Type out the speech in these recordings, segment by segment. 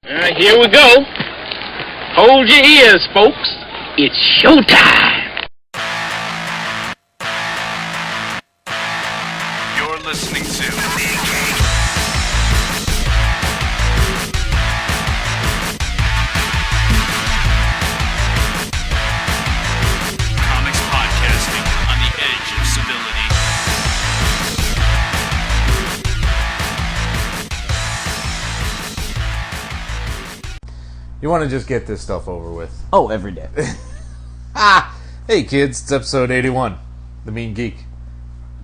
Here we go. Hold your ears, folks. It's showtime. You're listening to Comics Podcasting on the edge of civility. You want to just get this stuff over with. Oh, every day. Hey kids, it's episode 81. The Mean Geek.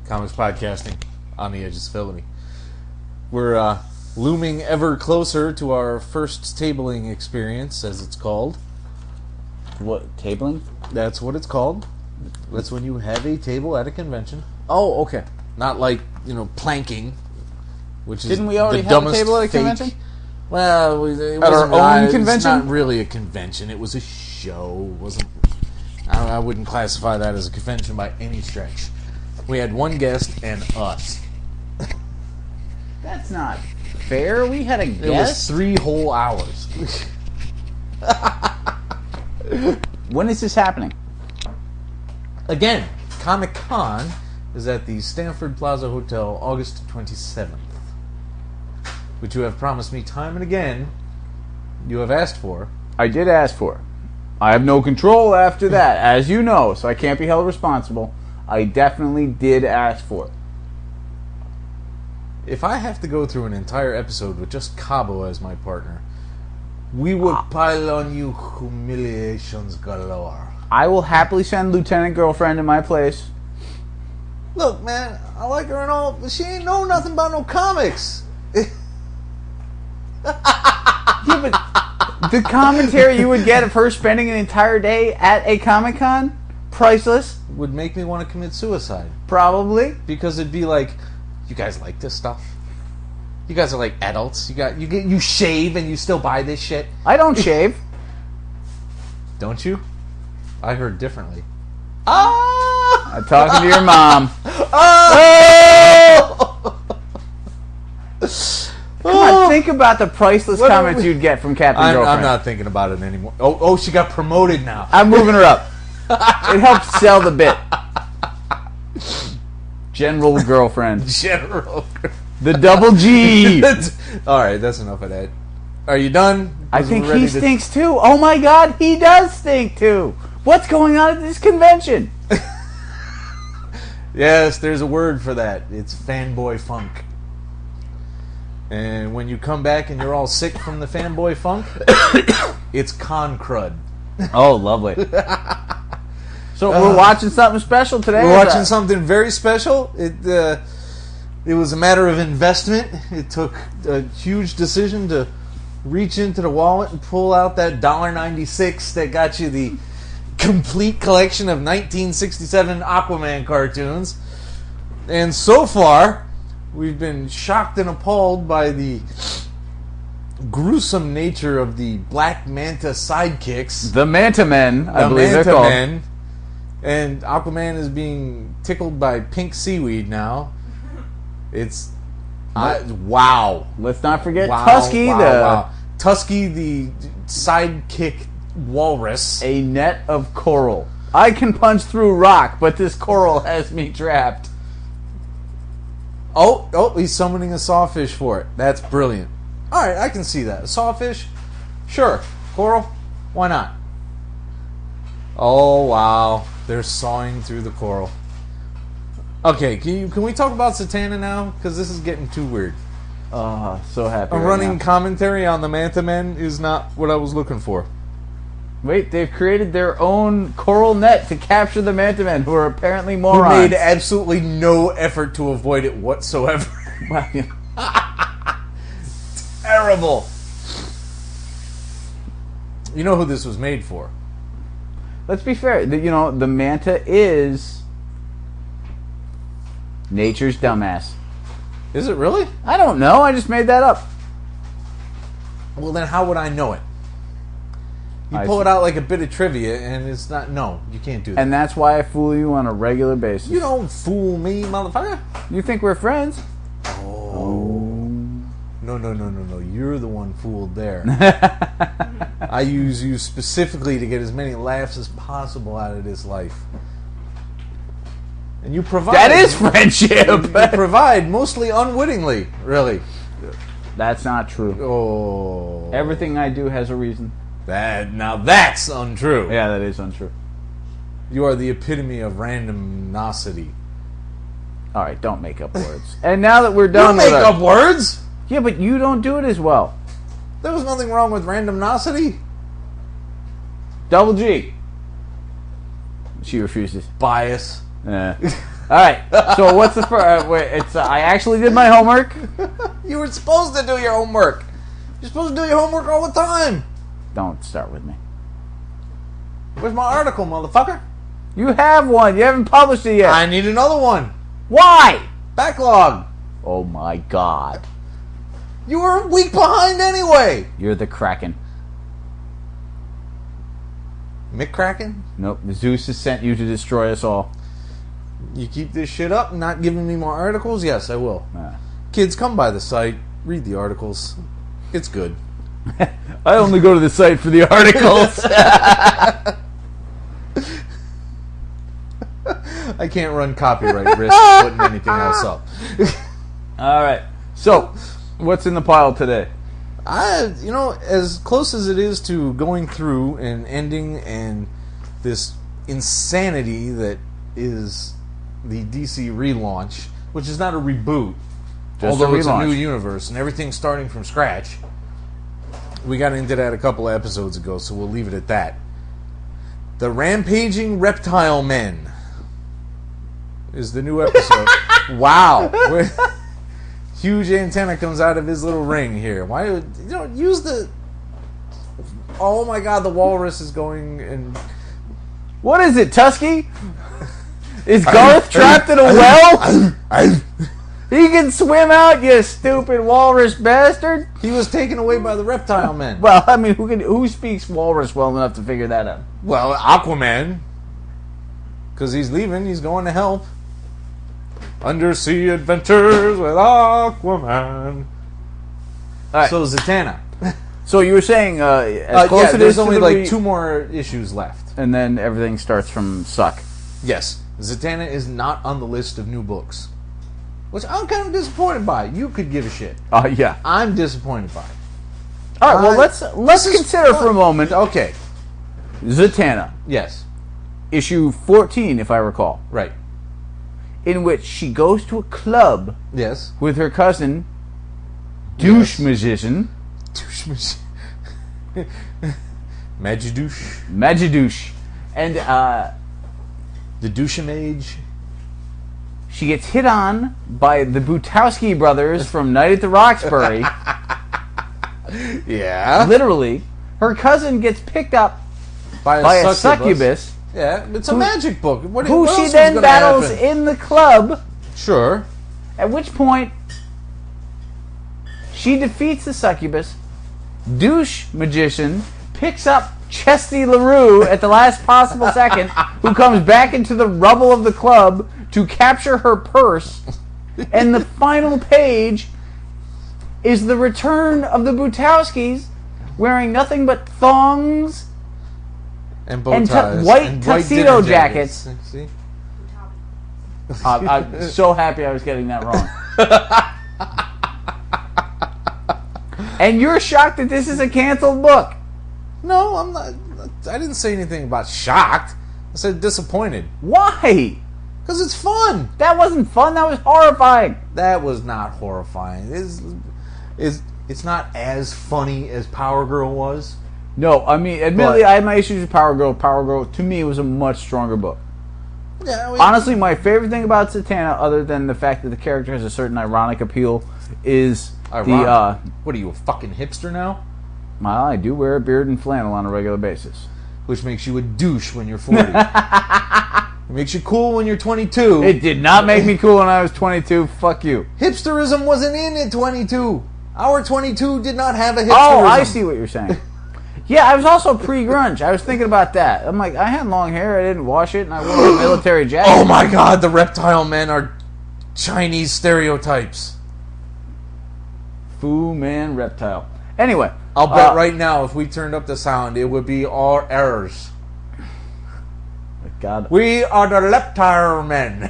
Comics Podcasting on the edge of civility. We're looming ever closer to our first tabling experience, as it's called. What, tabling? That's what it's called. That's when you have a table at a convention. Oh, okay. Not like, planking, which is Didn't we already the have a dumbest table at a fake- convention? Well, it At our wasn't own It's convention? not really a convention. It was a show. It wasn't. I wouldn't classify that as a convention by any stretch. We had one guest and us. That's not fair. We had a It was guest. 3 whole hours. When is this happening? Again, Comic-Con is at the Stanford Plaza Hotel, August 27th. Which you have promised me time and again you have asked for. I did ask for it. I have no control after that, as you know, so I can't be held responsible. I definitely did ask for it. If I have to go through an entire episode with just Cabo as my partner, we will pile on you humiliations galore. I will happily send Lieutenant Girlfriend in my place. Look, man, I like her and all, but she ain't know nothing about no comics. Yeah, but the commentary you would get of her spending an entire day at a Comic-Con, priceless, Would make me want to commit suicide. probably. Because it'd be like, you guys like this stuff? You guys are like adults. You shave and you still buy this shit? I don't shave. Don't you? I heard differently. I'm talking to your mom. Come on, think about the priceless What are comments we- you'd get from Captain I'm Girlfriend. not thinking about it anymore. Oh, she got promoted now. I'm moving her up. It helps sell the bit. General Girlfriend. General. The double G. All right, that's enough of that. Are you done? I 'Cause think we're ready he stinks too. Oh my god, he does stink too. What's going on at this convention? Yes, there's a word for that. It's fanboy funk. And when you come back and you're all sick from the fanboy funk, it's con crud. Oh, lovely. So we're watching something special today? We're watching something very special. It was a matter of investment. It took a huge decision to reach into the wallet and pull out that $1.96 that got you the complete collection of 1967 Aquaman cartoons. And so far, we've been shocked and appalled by the gruesome nature of the Black Manta sidekicks. The MANTA-MEN, I The believe they're called. MANTA-MEN. And Aquaman is being tickled by pink seaweed now. It's... wow. Let's not forget Wow, Tusky, wow. Tusky, the sidekick walrus. a net of coral. I can punch through rock, but this coral has me trapped. Oh, he's summoning a sawfish for it. That's brilliant. Alright, I can see that. A sawfish? Sure. Coral? Why not? Oh, wow. They're sawing through the coral. Okay, can we talk about Zatanna now? Because this is getting too weird. So happy A right running now. commentary on the MANTA-MEN is not what I was looking for. Wait, they've created their own coral net to capture the MANTA-MEN, who are apparently Who morons. made absolutely no effort to avoid it whatsoever. Well, yeah. Terrible. You know who this was made for? Let's be fair. The manta is nature's dumbass. Is it really? I don't know. I just made that up. Well, then how would I know it? You I pull see. it out like a bit of trivia, and it's not... No, you can't do that. And that's why I fool you on a regular basis. You don't fool me, motherfucker. You think we're friends? Oh. No. You're the one fooled there. I use you specifically to get as many laughs as possible out of this life. And you provide... That is friendship! You provide, mostly unwittingly, really. That's not true. Oh. Everything I do has a reason. Now that's untrue. Yeah, that is untrue. You are the epitome of randomnosity. Alright, don't make up words. And now that we're done You make up words? Yeah, but you don't do it as well. There was nothing wrong with randomnosity. Double G. She refuses. Bias. Yeah. Alright, so what's the first... I actually did my homework. You were supposed to do your homework. You're supposed to do your homework all the time. Don't start with me. Where's my article, motherfucker? You have one. You haven't published it yet. I need another one. Why? Backlog. Oh my god. You were a week behind anyway. You're the Kraken. McCracken? Nope. Zeus has sent you to destroy us all. You keep this shit up and not giving me more articles? Yes, I will. Ah. Kids, come by the site. Read the articles. It's good. I only go to the site for the articles. I can't run copyright risk putting anything else up. Alright. So, what's in the pile today? As close as it is to going through and ending and this insanity that is the DC relaunch, which is not a reboot, Just although a it's a relaunch. new universe and everything's starting from scratch. We got into that a couple of episodes ago, so we'll leave it at that. The Rampaging Reptile Men is the new episode. Wow. Huge antenna comes out of his little ring here. Why use the... Oh my god, the walrus is going and... What is it, Tusky? Is Garth trapped in a well? He can swim out, you stupid walrus bastard. He was taken away by the reptile men. Well, I mean, who speaks walrus well enough to figure that out? Well, Aquaman. Because he's leaving, he's going to help. Undersea Adventures with Aquaman. Right. So Zatanna. So you were saying, as close as it there's is to only the like 2 more issues left. and then everything starts from suck. Yes, Zatanna is not on the list of new books, which I'm kind of disappointed by. You could give a shit. Yeah. I'm disappointed by. All right. Well, let's consider for a moment. Okay. Zatanna, Yes. issue 14, if I recall, Right. in which she goes to a club Yes. with her cousin, douche magician, Douche machine. Magidouche. Magidouche, and The douche mage. she gets hit on by the Butowski brothers from Night at the Roxbury. Yeah. Literally, her cousin gets picked up by a succubus, Yeah, it's a magic book. What who else she is then gonna battles happen? in the club, Sure. at which point she defeats the succubus. Douche magician picks up Chesty LaRue at the last possible second, who comes back into the rubble of the club to capture her purse. And the final page is the return of the Butowskis, wearing nothing but thongs And bow and ties. white and tuxedo dinner jackets. See? I'm so happy I was getting that wrong. And you're shocked that this is a canceled book. No, I'm not. I didn't say anything about shocked. I said disappointed. Why? Because it's fun. That wasn't fun. That was horrifying. That was not horrifying. It's not as funny as Power Girl was. No, I mean, admittedly, But- I had my issues with Power Girl. Power Girl, to me, was a much stronger book. Yeah, I mean, Honestly, my favorite thing about Zatanna, other than the fact that the character has a certain ironic appeal, is ironic. What are you, a fucking hipster now? well, I do wear a beard and flannel on a regular basis. Which makes you a douche when you're 40. It makes you cool when you're 22. It did not make me cool when I was 22. Fuck you. Hipsterism wasn't in at 22. Our 22 did not have a hipsterism. Oh, I see what you're saying. Yeah, I was also pre-grunge. I was thinking about that. I'm like, I had long hair, I didn't wash it, and I wore a military jacket. Oh my god, the reptile men are Chinese stereotypes. Fu Man Reptile. Anyway. I'll bet right now if we turned up the sound, it would be all errors. God. We are the reptile men.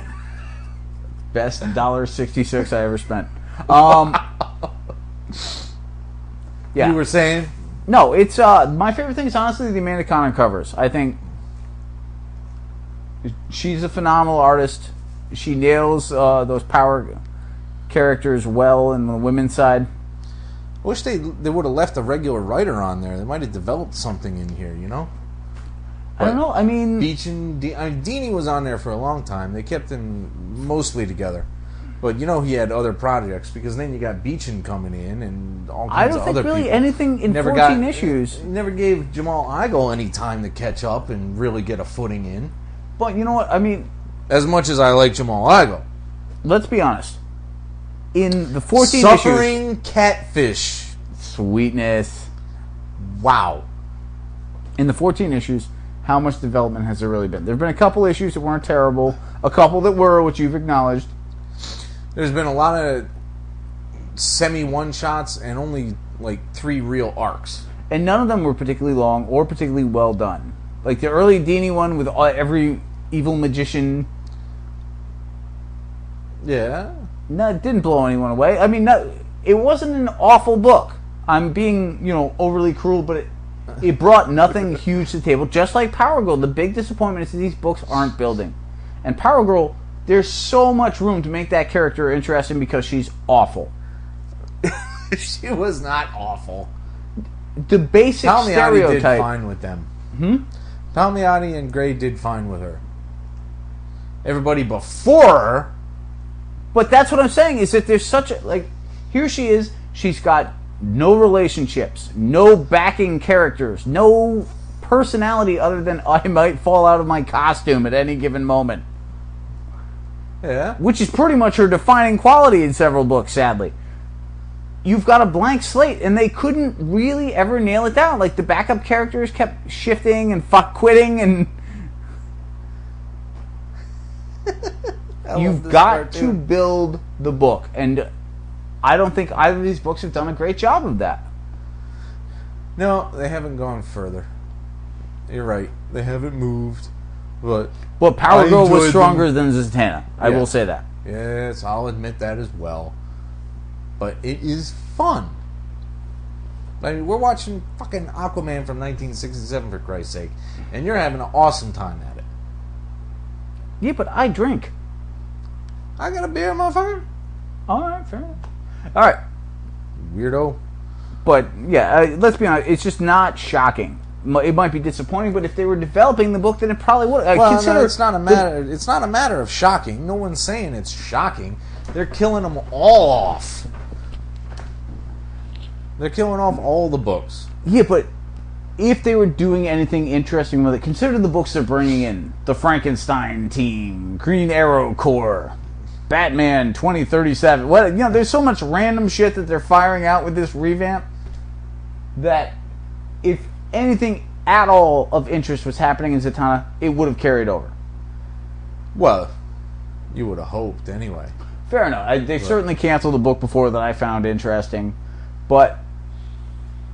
Best $1.66 I ever spent. Yeah. You were saying? No, it's my favorite thing is honestly the Amanda Conner covers. I think she's a phenomenal artist. She nails those power characters well in the women's side. I wish they would have left a regular writer on there. They might have developed something in here, you know? I don't know. I mean, Beach and Dini was on there for a long time. They kept them mostly together. But you know he had other projects because then you got Beechin coming in and all kinds of other people. I don't think really anything in 14 issues. Never gave Jamal Igle any time to catch up and really get a footing in. But you know what? I mean, as much as I like Jamal Igle, let's be honest. In the 14 Suffering issues, Catfish, sweetness. Wow. In the 14 issues, how much development has there really been? There have been a couple issues that weren't terrible, a couple that were, which you've acknowledged. There's been a lot of semi one-shots and only like 3 real arcs. And none of them were particularly long or particularly well done. Like the early Dini one with every evil magician. Yeah. No, it didn't blow anyone away. I mean, it wasn't an awful book. I'm being, overly cruel, but it brought nothing huge to the table. Just like Power Girl, the big disappointment is that these books aren't building. And Power Girl, there's so much room to make that character interesting because she's awful. She was not awful. The basic stereotype. Did fine with them. Palmiotti and Gray did fine with her. Everybody before her. But that's what I'm saying, is that there's such a, here she is, she's got no relationships, no backing characters, no personality other than I might fall out of my costume at any given moment. Yeah. Which is pretty much her defining quality in several books, sadly. You've got a blank slate, and they couldn't really ever nail it down. Like, the backup characters kept shifting and quitting, and you've got to build the book, and I don't think either of these books have done a great job of that. No, they haven't gone further. You're right. They haven't moved. But Power Girl was stronger than Zatanna. I will say that. Yes, I'll admit that as well. But it is fun. I mean, we're watching fucking Aquaman from 1967, for Christ's sake, and you're having an awesome time at it. Yeah, but I drink. I got a beer, motherfucker. All right, fair enough. All right. Weirdo. But, yeah, let's be honest. It's just not shocking. It might be disappointing, but if they were developing the book, then it probably would. No, it's not a matter. It's not a matter of shocking. No one's saying it's shocking. They're killing them all off. They're killing off all the books. Yeah, but if they were doing anything interesting with it, consider the books they're bringing in: the Frankenstein team, Green Arrow Corps, Batman 2037. There's so much random shit that they're firing out with this revamp that if anything at all of interest was happening in Zatanna, it would have carried over. Well, you would have hoped anyway. Fair enough. They certainly canceled a book before that I found interesting, but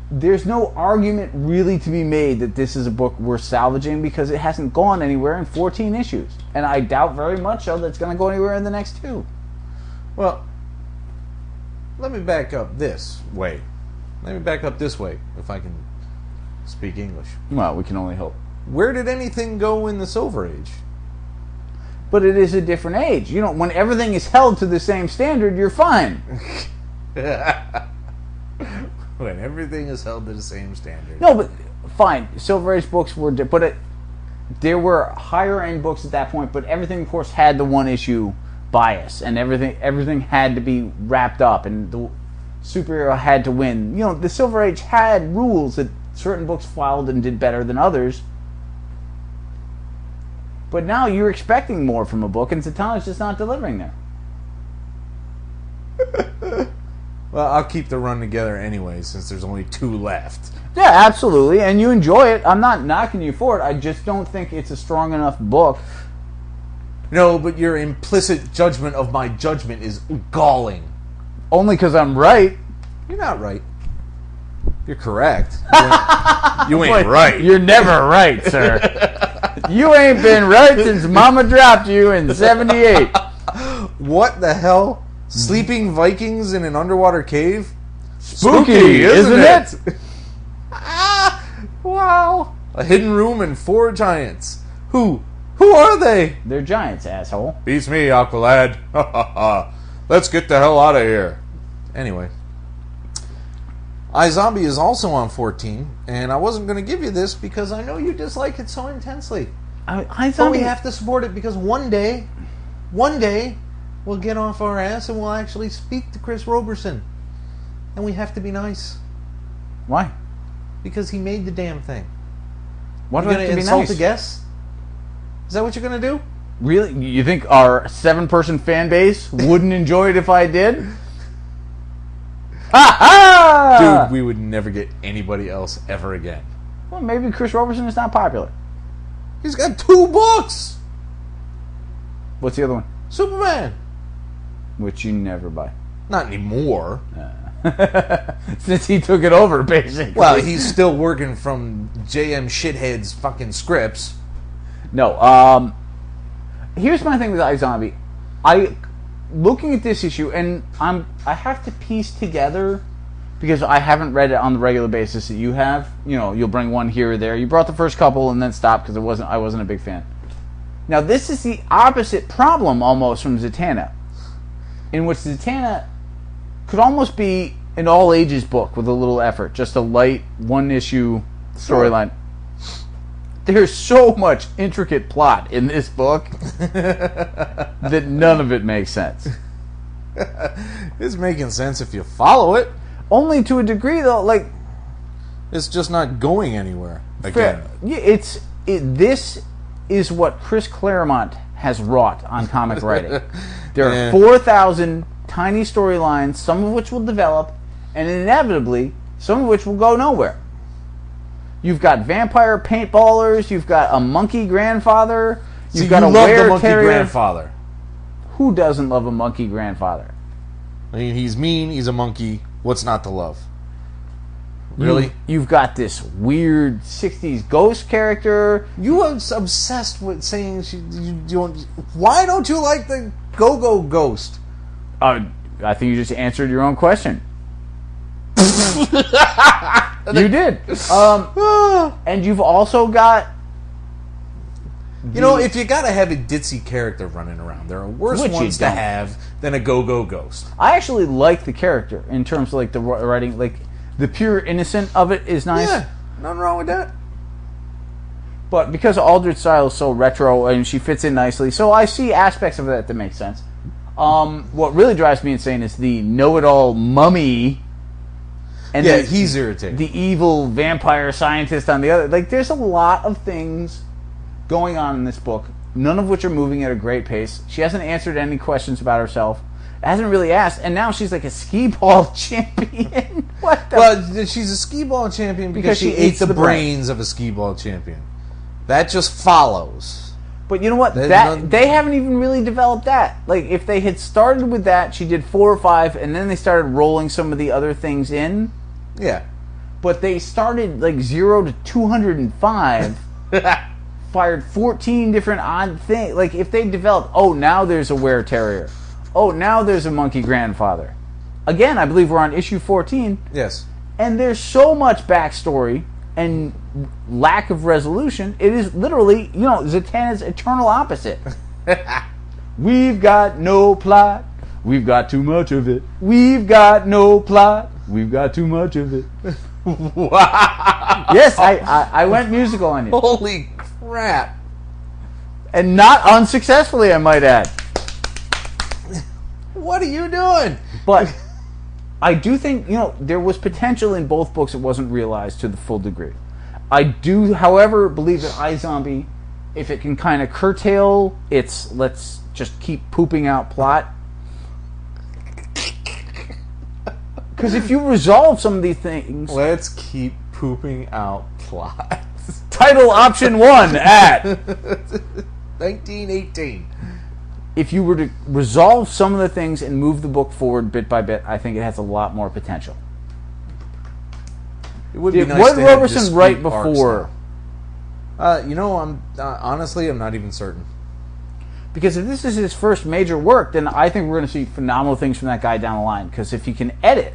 there's no argument really to be made that this is a book worth salvaging because it hasn't gone anywhere in 14 issues. And I doubt very much so that it's going to go anywhere in the next 2. Well, let me back up this way. If I can speak English. Well, we can only hope. Where did anything go in the Silver Age? But it is a different age. When everything is held to the same standard, you're fine. When everything is held to the same standard. No, but fine. Silver Age books were... there were higher end books at that point, but everything, of course, had the one issue bias, and everything had to be wrapped up, and the superhero had to win. The Silver Age had rules that certain books followed and did better than others. But now you're expecting more from a book, and Zatanna's just not delivering there. Well, I'll keep the run together anyway, since there's only 2 left. Yeah, absolutely, and you enjoy it. I'm not knocking you for it. I just don't think it's a strong enough book. No, but your implicit judgment of my judgment is galling. Only because I'm right. You're not right. You're correct. You ain't right. You're never right, sir. You ain't been right since Mama dropped you in 78. What the hell? Sleeping Vikings in an underwater cave? Spooky, isn't it? Wow. A hidden room and 4 giants. Who are they? They're giants, asshole. Beats me, Aqualad. Let's get the hell out of here. Anyway. iZombie is also on 14, and I wasn't going to give you this because I know you dislike it so intensely. But we have to support it because one day, we'll get off our ass and we'll actually speak to Chris Roberson. And we have to be nice. Why? Because he made the damn thing. Why do You're I going have to to be insult nice? a guest? Is that what you're going to do? Really? You think our 7-person fan base wouldn't enjoy it if I did? Dude, we would never get anybody else ever again. Well, maybe Chris Roberson is not popular. He's got 2 books! What's the other one? Superman! Which you never buy. Not anymore. Since he took it over, basically. Well, he's still working from JM Shithead's fucking scripts. No, here's my thing with iZombie. Looking at this issue, and I have to piece together, because I haven't read it on the regular basis that you have. You know, you'll bring one here or there. You brought the first couple and then stopped because I wasn't a big fan. Now, this is the opposite problem almost from Zatanna, in which Zatanna could almost be an all-ages book with a little effort, just a light, one-issue storyline. There's so much intricate plot in this book that none of it makes sense. It's making sense if you follow it. Only to a degree, though. Like, it's just not going anywhere. Again, this is what Chris Claremont has wrought on comic writing. There are 4,000 tiny storylines, some of which will develop, and inevitably, some of which will go nowhere. You've got vampire paintballers. You've got a monkey grandfather. You've got a monkey terrier. grandfather. Who doesn't love a monkey grandfather? I mean, he's mean. He's a monkey. What's not to love? Really? You've got this weird 60s ghost character. You are obsessed with saying why don't you like the Go-Go Ghost? I think you just answered your own question. You did. And you've also got... You know, if you gotta have a ditzy character running around, there are worse ones to have than a Go-Go Ghost. I actually like the character in terms of like the writing, like the pure innocent of it is nice. Yeah, nothing wrong with that. But because Aldred's style is so retro and she fits in nicely, so I see aspects of that make sense. What really drives me insane is the know-it-all mummy. And he's irritating. The evil vampire scientist on the other. Like, there's a lot of things going on in this book, none of which are moving at a great pace. She hasn't answered any questions about herself. Hasn't really asked, and now she's like a skee-ball champion. What the... Well, she's a skee-ball champion because she ate the brains of a skee-ball champion. That just follows. But you know what? They haven't even really developed that. Like, if they had started with that, she did 4 or 5, and then they started rolling some of the other things in. Yeah. But they started, like, 0 to 205, fired 14 different odd things. Like, if they developed, now there's a were-terrier. Now there's a monkey grandfather. Again, I believe we're on issue 14. Yes. And there's so much backstory and lack of resolution. It is literally, Zatanna's eternal opposite. We've got no plot. We've got too much of it. We've got no plot. We've got too much of it. Wow. Yes, I went musical on you. Holy crap. And not unsuccessfully, I might add. What are you doing? But I do think, there was potential in both books that wasn't realized to the full degree. I do, however, believe that iZombie, if it can kind of curtail its let's just keep pooping out plot. Because if you resolve some of these things... Let's keep pooping out plots. Title option 1 at... 1918. If you were to resolve some of the things and move the book forward bit by bit, I think it has a lot more potential. It would be Did nice what to have Roberson discrete write arcs before? now. I'm honestly, I'm not even certain. Because if this is his first major work, then I think we're going to see phenomenal things from that guy down the line. Because if he can edit,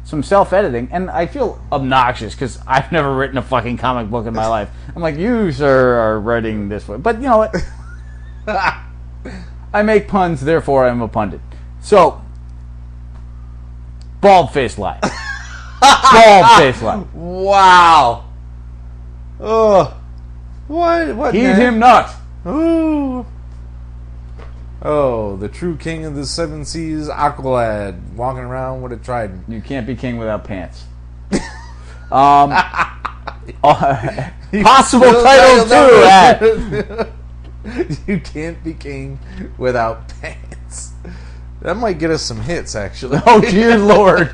some self-editing, and I feel obnoxious because I've never written a fucking comic book in my life. I'm like, you, sir, are writing this way. But you know what? I make puns, therefore I'm a pundit. So, bald-faced lie. Bald-faced lie. Wow. What? Heed man? him not. Ooh. Oh, the true king of the seven seas, Aqualad, walking around with a trident. You can't be king without pants. Possible title 2. You can't be king without pants. That might get us some hits, actually. Oh dear Lord.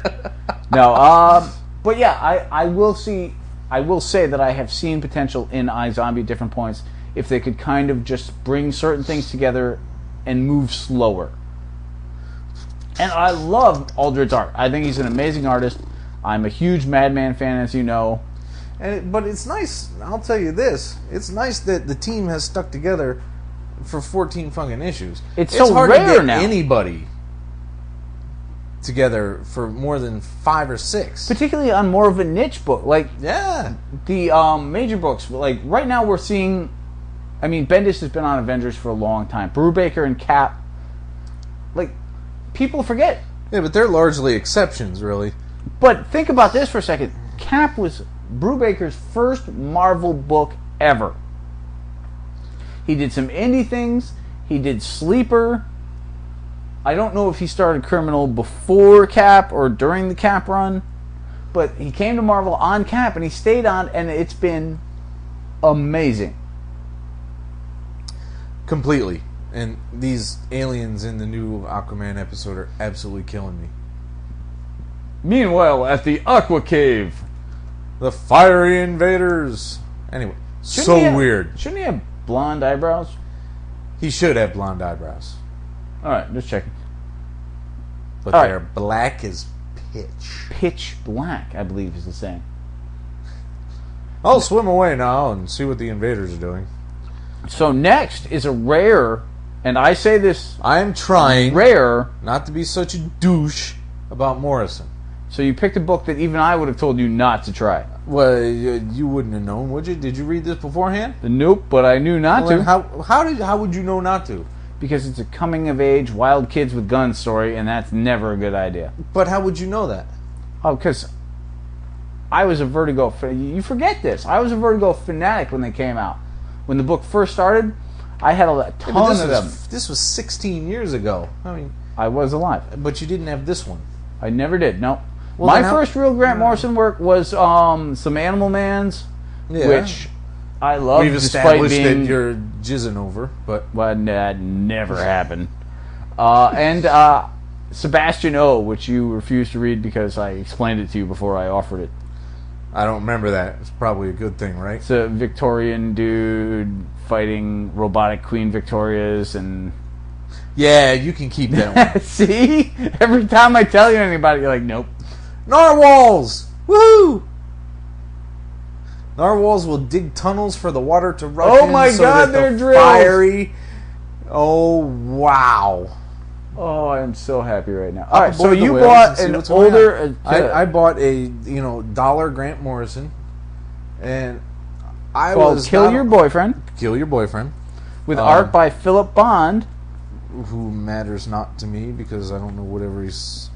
No, but yeah, I will say that I have seen potential in iZombie at different points if they could kind of just bring certain things together and move slower. And I love Aldred's art. I think he's an amazing artist. I'm a huge Madman fan, as you know. But it's nice, I'll tell you this, it's nice that the team has stuck together for 14 fucking issues. It's so hard rare to get now. anybody together for more than 5 or 6. Particularly on more of a niche book. Like, Yeah. the major books, like, right now we're seeing... I mean, Bendis has been on Avengers for a long time. Brubaker and Cap, like, people forget. Yeah, but they're largely exceptions, really. But think about this for a second. Cap was Brubaker's first Marvel book ever. He did some indie things. He did Sleeper. I don't know if he started Criminal before Cap or during the Cap run, but he came to Marvel on Cap and he stayed on, and it's been amazing. Completely. And these aliens in the new Aquaman episode are absolutely killing me. Meanwhile, at the Aqua Cave. The fiery invaders. Anyway, weird. Shouldn't he have blonde eyebrows? He should have blonde eyebrows. Alright, just checking. But All right. they're black as pitch. Pitch black, I believe is the saying. I'll swim away now and see what the invaders are doing. So next is a rare, and I say this I'm trying rare. not to be such a douche about Morrison. So you picked a book that even I would have told you not to try. Well, you wouldn't have known, would you? Did you read this beforehand? Nope, but I knew not Well, to. then how would you know not to? Because it's a coming-of-age, wild kids with guns story, and that's never a good idea. But how would you know that? Oh, because I was a Vertigo... You forget this. I was a Vertigo fanatic when they came out. When the book first started, I had a ton of them. This was 16 years ago. I mean, I was alive. but you didn't have this one. I never did, no. Well, My then first real Grant Morrison work was some Animal Mans, Yeah. which I love We've despite established being... that you're jizzing over, but Well, that never happened. And Sebastian O, which you refused to read because I explained it to you before I offered it. I don't remember that. It's probably a good thing, right? It's a Victorian dude fighting robotic Queen Victorias and... Yeah, you can keep that one. See? Every time I tell you anybody, you're like, nope. Narwhals! Woohoo! Narwhals will dig tunnels for the water to rush Oh in my so God, that they're the drills! fiery... Oh, wow. Oh, I'm so happy right now. All right, so Aboard the you whales bought and see an what's going older... on. I bought a dollar Grant Morrison, and I called was Kill Your Boyfriend, Kill Your Boyfriend, with art by Philip Bond. who matters not to me because I don't know whatever he's.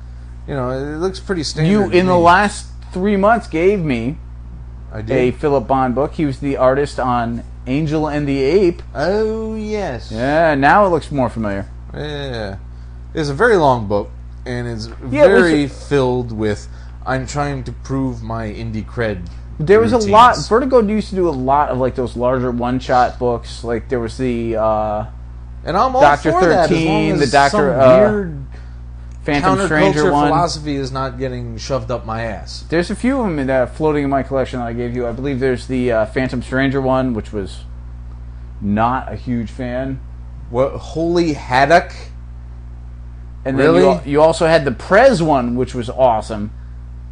It looks pretty standard. You, to in the me. last 3 months, gave me I a did. Philip Bond book. He was the artist on Angel and the Ape. Oh yes. Yeah, now it looks more familiar. Yeah. It's a very long book, and it's Yeah, it was very filled with. I'm trying to prove my indie cred. There was routines. a lot. Vertigo used to do a lot of like those larger one-shot books. Like there was the And I'm all Dr. for that, as long 13, as the Dr. some weird Phantom Stranger counterculture one. philosophy is not getting shoved up my ass. There's a few of them that floating in my collection that I gave you. I believe there's the Phantom Stranger one, which was not a huge fan. What Holy Haddock? And then Really? you also had the Prez one, which was awesome.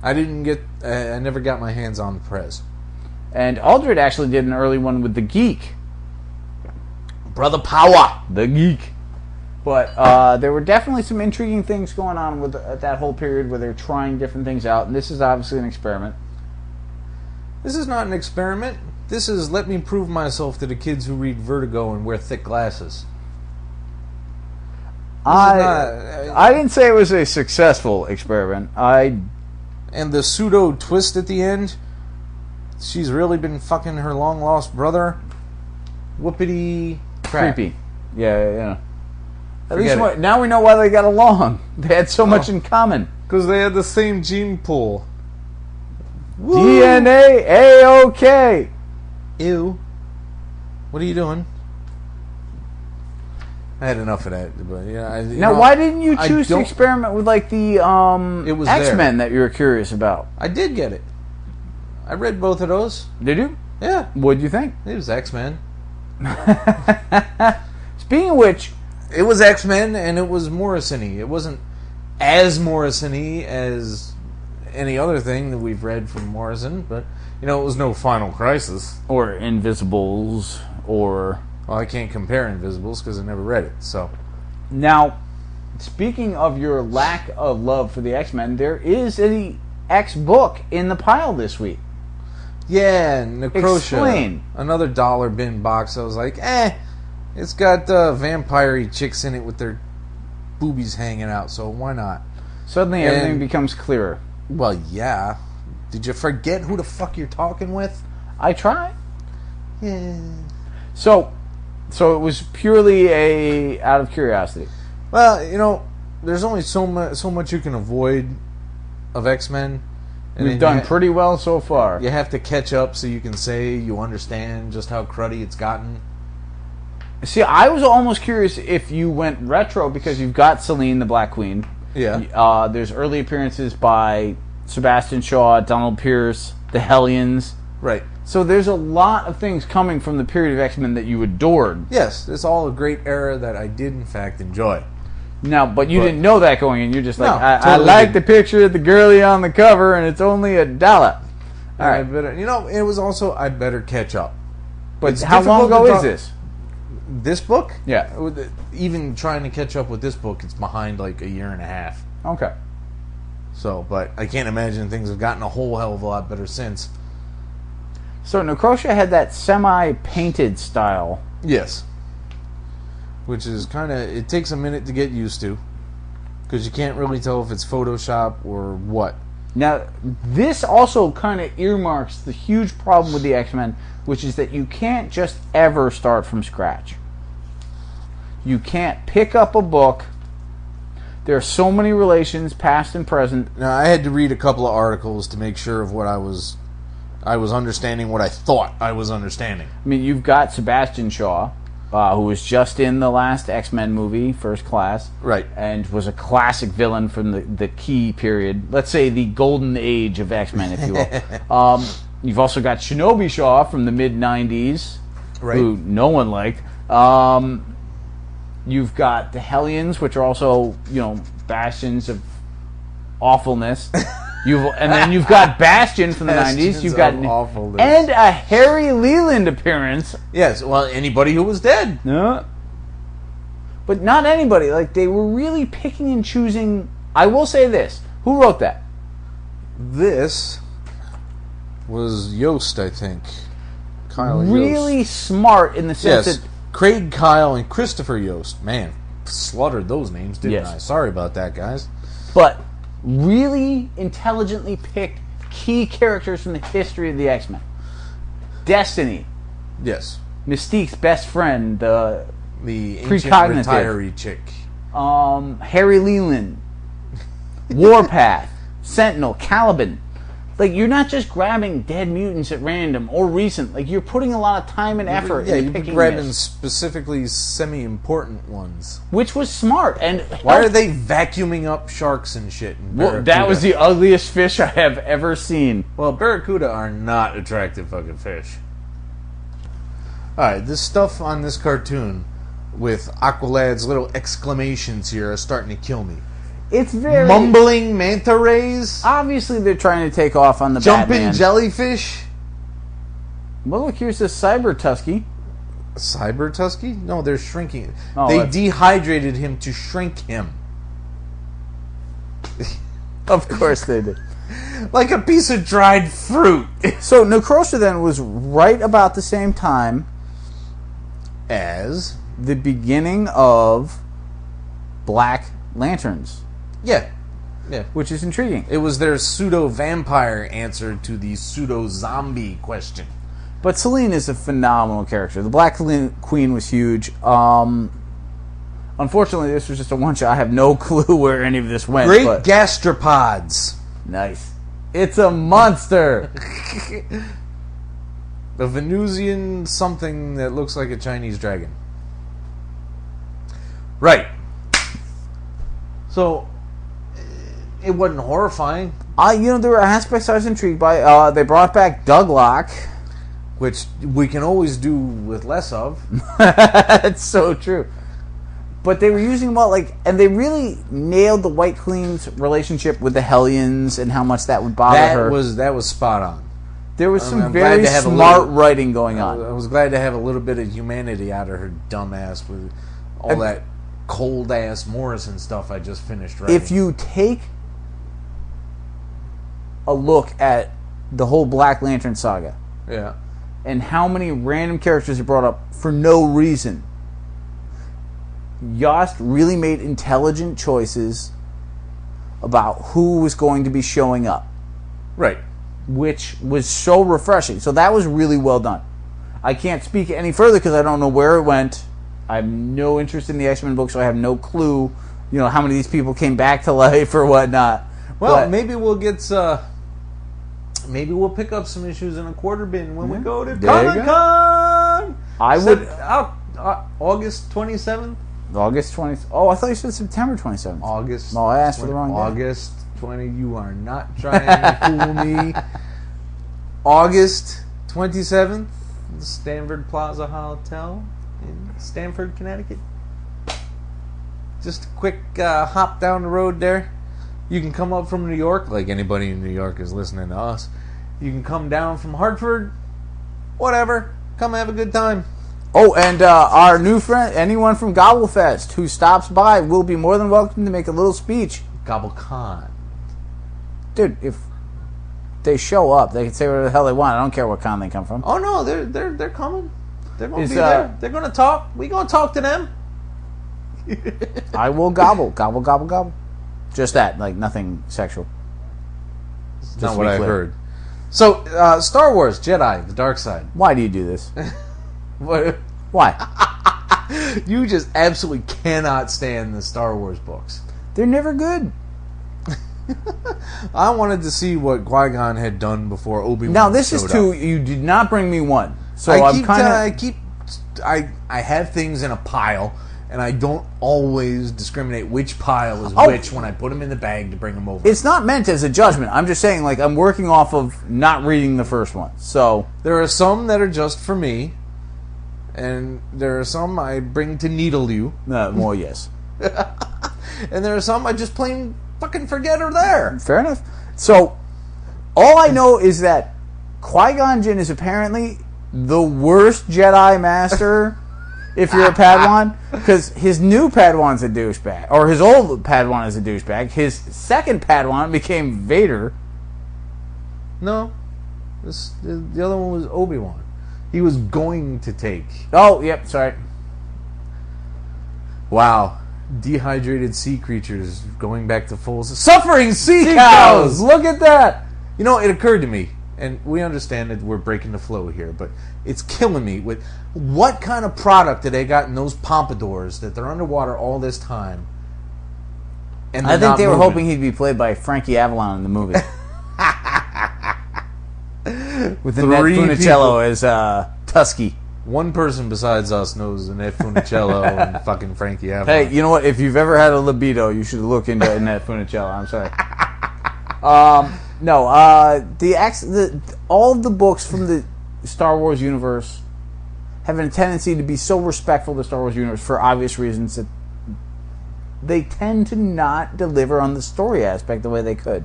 I never got my hands on the Prez. And Aldred actually did an early one with the Geek. Brother Power! The Geek. But there were definitely some intriguing things going on with that whole period where they're trying different things out. And this is obviously an experiment. This is not an experiment. This is let me prove myself to the kids who read Vertigo and wear thick glasses. I didn't say it was a successful experiment. And the pseudo twist at the end, she's really been fucking her long lost brother. Whoopity crap. Creepy. Yeah. At least now we know why they got along. They had so much in common. Because they had the same gene pool. Woo. DNA A-OK. Ew. What are you doing? I had enough of that, but yeah. Now, why didn't you choose to experiment with like the X-Men that you were curious about? I did get it. I read both of those. Did you? Yeah. What'd you think? It was X-Men. Speaking of which, it was X-Men and it was Morrison-y. It wasn't as Morrison-y as any other thing that we've read from Morrison, but it was no Final Crisis or Invisibles or. Well, I can't compare Invisibles because I never read it. So now, speaking of your lack of love for the X-Men, there is an X book in the pile this week. Yeah, Necrosha. Explain. Another dollar bin box. I was like, it's got vampire-y chicks in it with their boobies hanging out, so why not? Suddenly everything becomes clearer. Well, yeah. Did you forget who the fuck you're talking with? I tried. Yeah. So it was purely out of curiosity. Well, there's only so much you can avoid of X-Men. We've done pretty well so far. You have to catch up so you can say you understand just how cruddy it's gotten. See, I was almost curious if you went retro because you've got Selene, the Black Queen. Yeah. There's early appearances by Sebastian Shaw, Donald Pierce, the Hellions. Right. So there's a lot of things coming from the period of X-Men that you adored. Yes, it's all a great era that I did in fact enjoy. Now, but you didn't know that going in. You're just like, No, I totally like didn't. the picture of the girlie on the cover, and it's only $1. All right. It was also I'd better catch up. But It's how long difficult ago to is this? This book? Yeah. Even trying to catch up with this book, it's behind like a year and a half. Okay. So, but I can't imagine things have gotten a whole hell of a lot better since. So Necrosha had that semi-painted style. Yes. Which is kind of, it takes a minute to get used to. Because you can't really tell if it's Photoshop or what. Now, this also kind of earmarks the huge problem with the X-Men, which is that you can't just ever start from scratch. You can't pick up a book. There are so many relations, past and present. Now, I had to read a couple of articles to make sure of what I was understanding what I thought I was understanding. I mean, you've got Sebastian Shaw, who was just in the last X-Men movie, First Class. Right. And was a classic villain from the key period. Let's say the golden age of X-Men, if you will. You've also got Shinobi Shaw from the mid-90s, Right. who no one liked. You've got the Hellions, which are also, bastions of awfulness. And then you've got Bastion from the 90s. You've got awfulness. and a Harry Leland appearance. Yes, well, anybody who was dead. No. But not anybody. Like, they were really picking and choosing. I will say this. Who wrote that? This was Yost, I think. Kyle Really Yost. smart in the sense Yes. that Craig Kyle and Christopher Yost. Man, slaughtered those names, didn't Yes. I? Sorry about that, guys. but really intelligently picked key characters from the history of the X-Men. Destiny, Yes. Mystique's best friend, the The ancient Precognitive. retiree chick. Harry Leland, Warpath, Sentinel, Caliban. Like, you're not just grabbing dead mutants at random or recent. Like, you're putting a lot of time and effort Yeah, into you've been picking grabbing this, specifically semi-important ones. which was smart. And Why are they vacuuming up sharks and shit? In Well, that Barracuda? was the ugliest fish I have ever seen. Well, barracuda are not attractive fucking fish. Alright, this stuff on this cartoon with Aqualad's little exclamations here are starting to kill me. It's very... Mumbling manta rays. Obviously, they're trying to take off on the Jumping Batman. jellyfish. Well, look, here's this Cyber Tusky. Cyber Tusky? No, they're shrinking. Oh, they dehydrated him to shrink him. Of course they did. Like a piece of dried fruit. So, Necrosha then was right about the same time As? the beginning of Black Lanterns, Yeah. Yeah. which is intriguing. It was their pseudo-vampire answer to the pseudo-zombie question. But Selene is a phenomenal character. The Black Queen was huge. Unfortunately, this was just a one-shot. I have no clue where any of this went. Great but gastropods. nice. It's a monster. The Venusian something that looks like a Chinese dragon. Right. So, it wasn't horrifying. There were aspects I was intrigued by. They brought back Douglock. Which we can always do with less of. That's so true. But they were using and they really nailed the White Queen's relationship with the Hellions and how much that would bother her. That was spot on. There was some I'm glad very to have a smart little- writing going on. I was glad to have a little bit of humanity out of her dumb ass with all that cold ass Morrison stuff I just finished writing. If you take a look at the whole Black Lantern saga Yeah. and how many random characters are brought up for no reason, Yost really made intelligent choices about who was going to be showing up, Right. which was so refreshing. So that was really well done. I can't speak any further because I don't know where it went. I have no interest in the X-Men book, so I have no clue, how many of these people came back to life or whatnot. Well, But maybe we'll get maybe we'll pick up some issues in a quarter bin when we go to There you go. Comic-Con. I would... August 27th? August 20th. Oh, I thought you said September 27th. August. No, I asked for the wrong day. August 20. You are not trying to fool me. August 27th, the Stanford Plaza Hotel in Stamford, Connecticut. Just a quick hop down the road there. You can come up from New York, like anybody in New York is listening to us. You can come down from Hartford, whatever. Come have a good time. Oh, and our new friend, anyone from Gobblefest who stops by will be more than welcome to make a little speech. GobbleCon. Dude, if they show up, they can say whatever the hell they want. I don't care what con they come from. Oh no, they're coming. They're going to Is, be there. They're going to talk. We going to talk to them. I will gobble, gobble, gobble, gobble. Just that, nothing sexual. That's Just not to what be I clear. heard. So, Star Wars, Jedi, the dark side. Why do you do this? What? Why? You just absolutely cannot stand the Star Wars books. They're never good. I wanted to see what Qui-Gon had done before Obi-Wan. Now, this is showed two. up. You did not bring me one. So I have things in a pile, and I don't always discriminate which pile is which when I put them in the bag to bring them over. It's not meant as a judgment. I'm just saying, I'm working off of not reading the first one. So There are some that are just for me, and there are some I bring to needle you, well, yes. and there are some I just plain fucking forget are there. Fair enough. So, all I know is that Qui-Gon Jinn is apparently the worst Jedi Master if you're a Padawan, because his new Padawan's a douchebag, or his old Padawan is a douchebag. His second Padawan became Vader. No, the other one was Obi-Wan. He was going to take. Oh, yep, sorry. Wow. Dehydrated sea creatures going back to full... Suffering sea cows! Look at that! You know, it occurred to me, and we understand that we're breaking the flow here, but it's killing me with what kind of product do they got in those pompadours that they're underwater all this time? And I think not they were moving? hoping he'd be played by Frankie Avalon in the movie. With Annette Three Funicello as Tusky. One person besides us knows Annette Funicello and fucking Frankie Avalon. Hey, you know what? If you've ever had a libido, you should look into Annette Funicello. I'm sorry. No, all of the books from the Star Wars universe have a tendency to be so respectful of the Star Wars universe for obvious reasons that they tend to not deliver on the story aspect the way they could.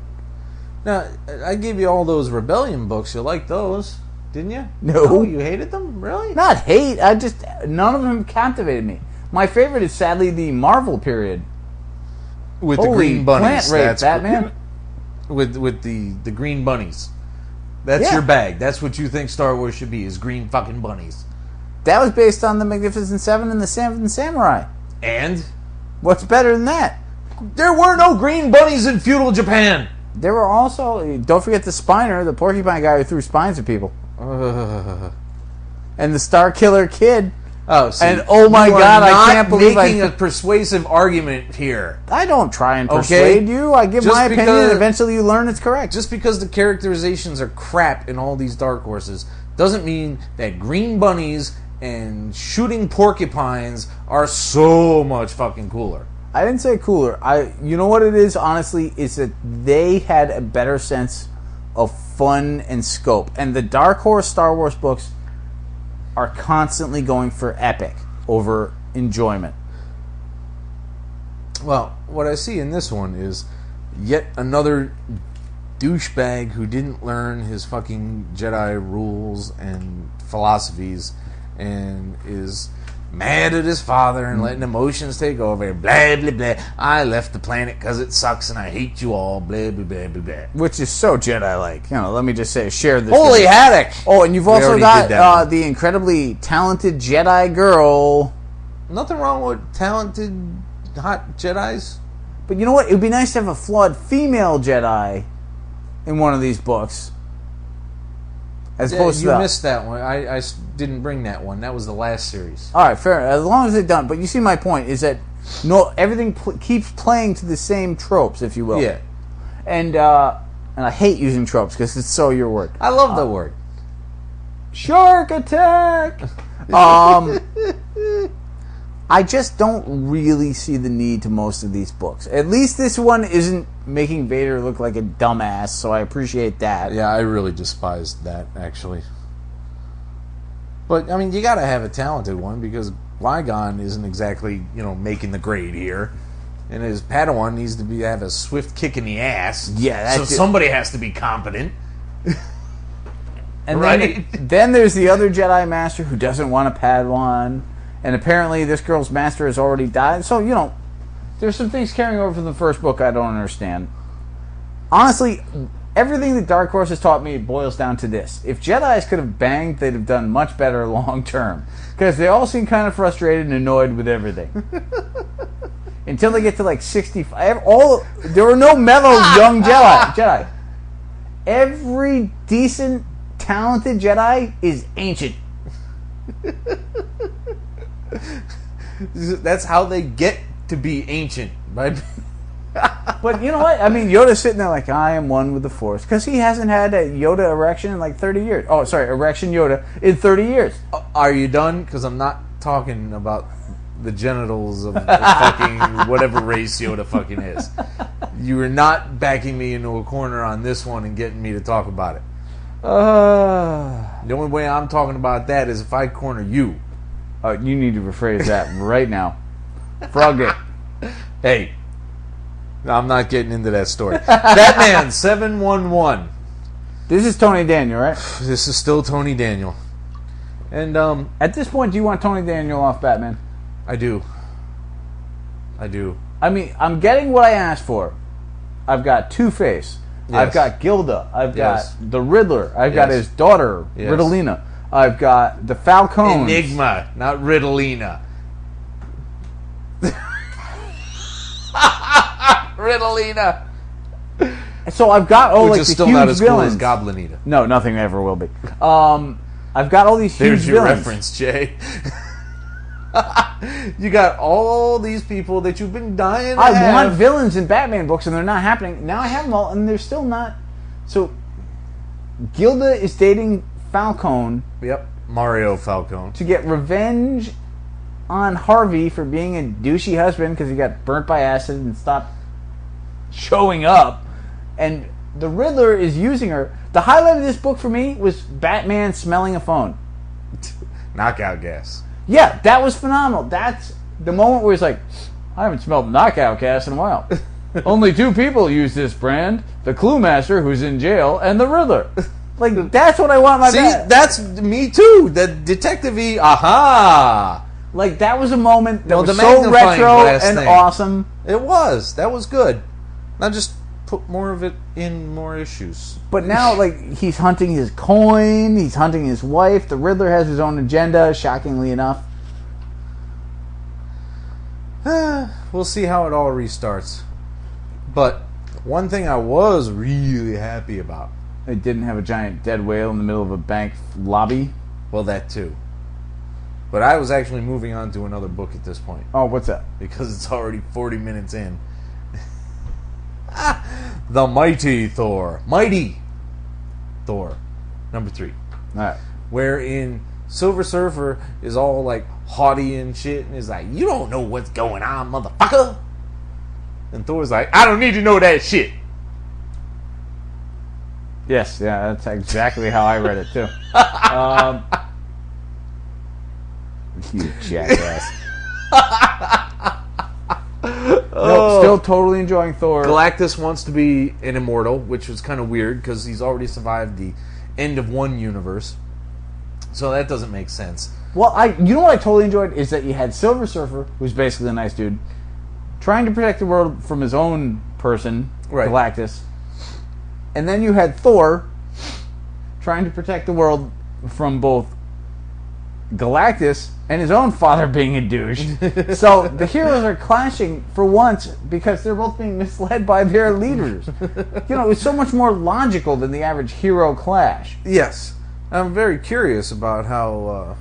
Now, I gave you all those Rebellion books. You liked those, didn't you? No. Oh, you hated them? Really? Not hate. None of them captivated me. My favorite is sadly the Marvel period. With Holy the green bunnies. plant rape, Batman. With the green bunnies. That's Yeah. your bag. That's what you think Star Wars should be, is green fucking bunnies. That was based on the Magnificent Seven and the Seventh Samurai. And What's better than that? there were no green bunnies in feudal Japan. There were also, don't forget the Spiner, the porcupine guy who threw spines at people. And the Star Killer Kid. Oh, see, and oh my you are God, I not can't believe making a persuasive argument here. I don't try and persuade you. I give Just my opinion and eventually you learn it's correct. Just because the characterizations are crap in all these Dark Horses doesn't mean that green bunnies and shooting porcupines are so much fucking cooler. I didn't say cooler. You know what it is, honestly, is that they had a better sense of fun and scope. And the Dark Horse Star Wars books are constantly going for epic over enjoyment. Well, what I see in this one is yet another douchebag who didn't learn his fucking Jedi rules and philosophies and is mad at his father and letting emotions take over. Blah, blah, blah. I left the planet because it sucks and I hate you all. Blah, blah, blah, blah, blah. Which is so Jedi-like. Let me just say, share this. Holy haddock! Oh, and you've We also already got did that one. the incredibly talented Jedi girl. Nothing wrong with talented, hot Jedis. But you know what? It would be nice to have a flawed female Jedi in one of these books. As opposed to you missed that one. I didn't bring that one. That was the last series. All right, fair. As long as they're done. But you see my point is that everything keeps playing to the same tropes, if you will. Yeah. And I hate using tropes because it's so your word. I love the word. Shark attack! I just don't really see the need to most of these books. At least this one isn't making Vader look like a dumbass, so I appreciate that. Yeah, I really despised that, actually. But, I mean, you gotta have a talented one, because Qui-Gon isn't exactly, making the grade here. And his Padawan needs to have a swift kick in the ass. Yeah, that's so somebody has to be competent. And right? then there's the other Jedi Master who doesn't want a Padawan. And apparently this girl's master has already died. So, there's some things carrying over from the first book I don't understand. Honestly, everything that Dark Horse has taught me boils down to this. If Jedis could have banged, they'd have done much better long term. Because they all seem kind of frustrated and annoyed with everything. Until they get to like 65. There were no mellow young Jedi. Every decent, talented Jedi is ancient. That's how they get to be ancient. Right? But you know what? I mean, Yoda's sitting there like, I am one with the Force. Because he hasn't had a Yoda erection in like 30 years. Oh, sorry, erection Yoda in 30 years. Are you done? Because I'm not talking about the genitals of fucking whatever race Yoda fucking is. You are not backing me into a corner on this one and getting me to talk about it. The only way I'm talking about that is if I corner you. You need to rephrase that right now. Frog it. Hey, I'm not getting into that story. Batman 711. This is Tony Daniel, right? This is still Tony Daniel. And at this point, do you want Tony Daniel off Batman? I do. I mean, I'm getting what I asked for. I've got Two-Face. Yes. I've got Gilda. I've got the Riddler. I've got his daughter, Riddlina. I've got the Falcons. Enigma, not Riddlina. Riddlina. So I've got Which like is the still huge not as villains. cool as Goblinita. No, nothing ever will be. I've got all these huge There's your villains. reference, Jay. You got all these people that you've been dying to I want villains in Batman books, and they're not happening. Now I have them all, and they're still not. So, Gilda is dating Falcone. Yep, Mario Falcone. To get revenge on Harvey for being a douchey husband because he got burnt by acid and stopped showing up. And the Riddler is using her. The highlight of this book for me was Batman smelling a phone. Knockout gas. Yeah, that was phenomenal. That's the moment where he's like, I haven't smelled knockout gas in a while. Only 2 people use this brand: the Clue Master, who's in jail, and the Riddler. Like, that's what I want in my bed. That's me too. The detective-y, aha! Like, that was a moment that was the so magnifying retro glass and thing. awesome. It was. That was good. Now just put more of it in more issues. But now, like, he's hunting his coin, he's hunting his wife, the Riddler has his own agenda, shockingly enough. We'll see how it all restarts. But one thing I was really happy about. It didn't have a giant dead whale in the middle of a bank lobby. Well, that too. But I was actually moving on to another book at this point. Oh, what's that? Because it's already 40 minutes in. The Mighty Thor. Mighty Thor. Number 3. Alright. Wherein Silver Surfer is all like haughty and shit and is like, you don't know what's going on, motherfucker. And Thor's like, I don't need to know that shit. Yes, yeah, that's exactly how I read it too. You jackass. Nope, still totally enjoying Thor. Galactus wants to be an immortal, which was kind of weird because he's already survived the end of one universe. So that doesn't make sense. Well, you know what I totally enjoyed is that you had Silver Surfer, who's basically a nice dude, trying to protect the world from his own person, Right. Galactus. And then you had Thor trying to protect the world from both Galactus and his own father being a douche. So the heroes are clashing for once because they're both being misled by their leaders. You know, it's so much more logical than the average hero clash. Yes. I'm very curious about how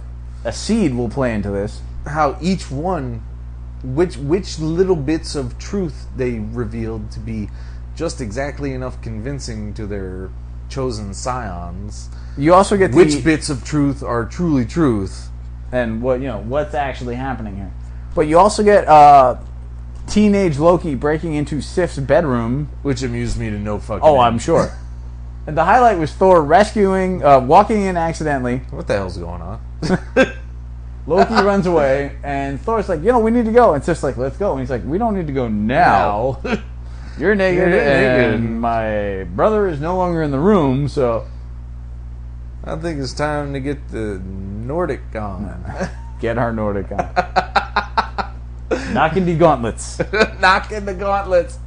A seed will play into this. how each one, which little bits of truth they revealed to be just exactly enough convincing to their chosen scions. You also get Which bits of truth are truly truth. and what's actually happening here. But you also get teenage Loki breaking into Sif's bedroom. Which amused me to no fucking Oh, end. I'm sure. And the highlight was Thor rescuing, walking in accidentally. What the hell's going on? Loki runs away, and Thor's like, we need to go. And Sif's like, let's go. And he's like, we don't need to go now. You're naked, You're naked. and my brother is no longer in the room, so I think it's time to get the Nordic on. get our Nordic on. Knocking the gauntlets. Knocking the gauntlets.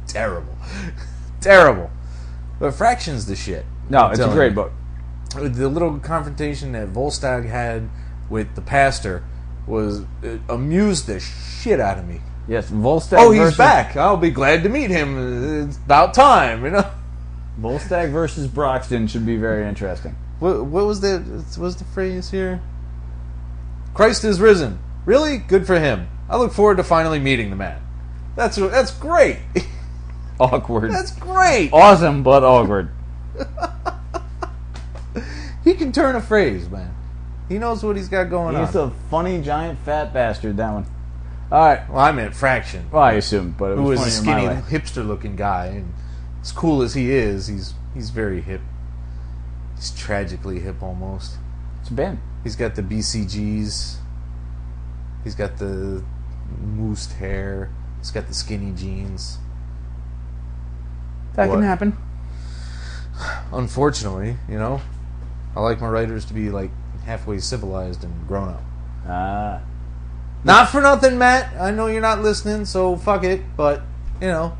Terrible. Terrible. But Fraction's the shit. No, I'm it's a telling great you. book. The little confrontation that Volstagg had with the pastor was amused the shit out of me. Yes, Volstagg Oh, he's versus, back. I'll be glad to meet him. It's about time, you know. Volstagg versus Broxton should be very interesting. What was the phrase here? Christ is risen. Really? Good for him. I look forward to finally meeting the man. That's great. Awkward. That's great. Awesome, but awkward. He can turn a phrase, man. He knows what he's got going He's on. a funny, giant, fat bastard, that one. All right. Well, I meant Fraction. Well, I assumed, but it Who was is a funnier skinny, my way. hipster-looking guy, and as cool as he is, he's very hip. He's tragically hip, almost. It's a band. He's got the BCGs. He's got the moosed hair. He's got the skinny jeans. That What? can happen. Unfortunately, I like my writers to be like halfway civilized and grown up. Not for nothing, Matt. I know you're not listening, so fuck it. But Wouldn't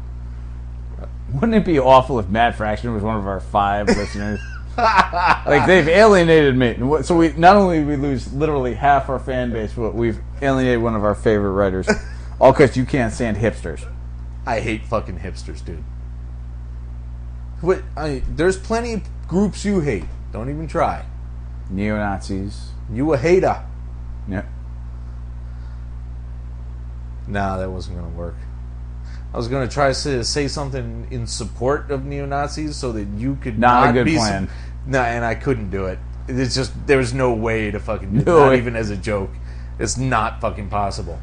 it be awful if Matt Fraction was one of our 5 listeners? Like, they've alienated me. So we not only we lose literally half our fan base, but we've alienated one of our favorite writers. All because you can't stand hipsters. I hate fucking hipsters, dude. There's plenty of groups you hate. Don't even try. Neo-Nazis. You a hater. Yeah. Nah, that wasn't going to work. I was going to try to say something in support of neo-Nazis so that you could Not a not good be plan. Nah, and I couldn't do it. It's just, there's no way to fucking do it. No Not way. even as a joke. It's not fucking possible.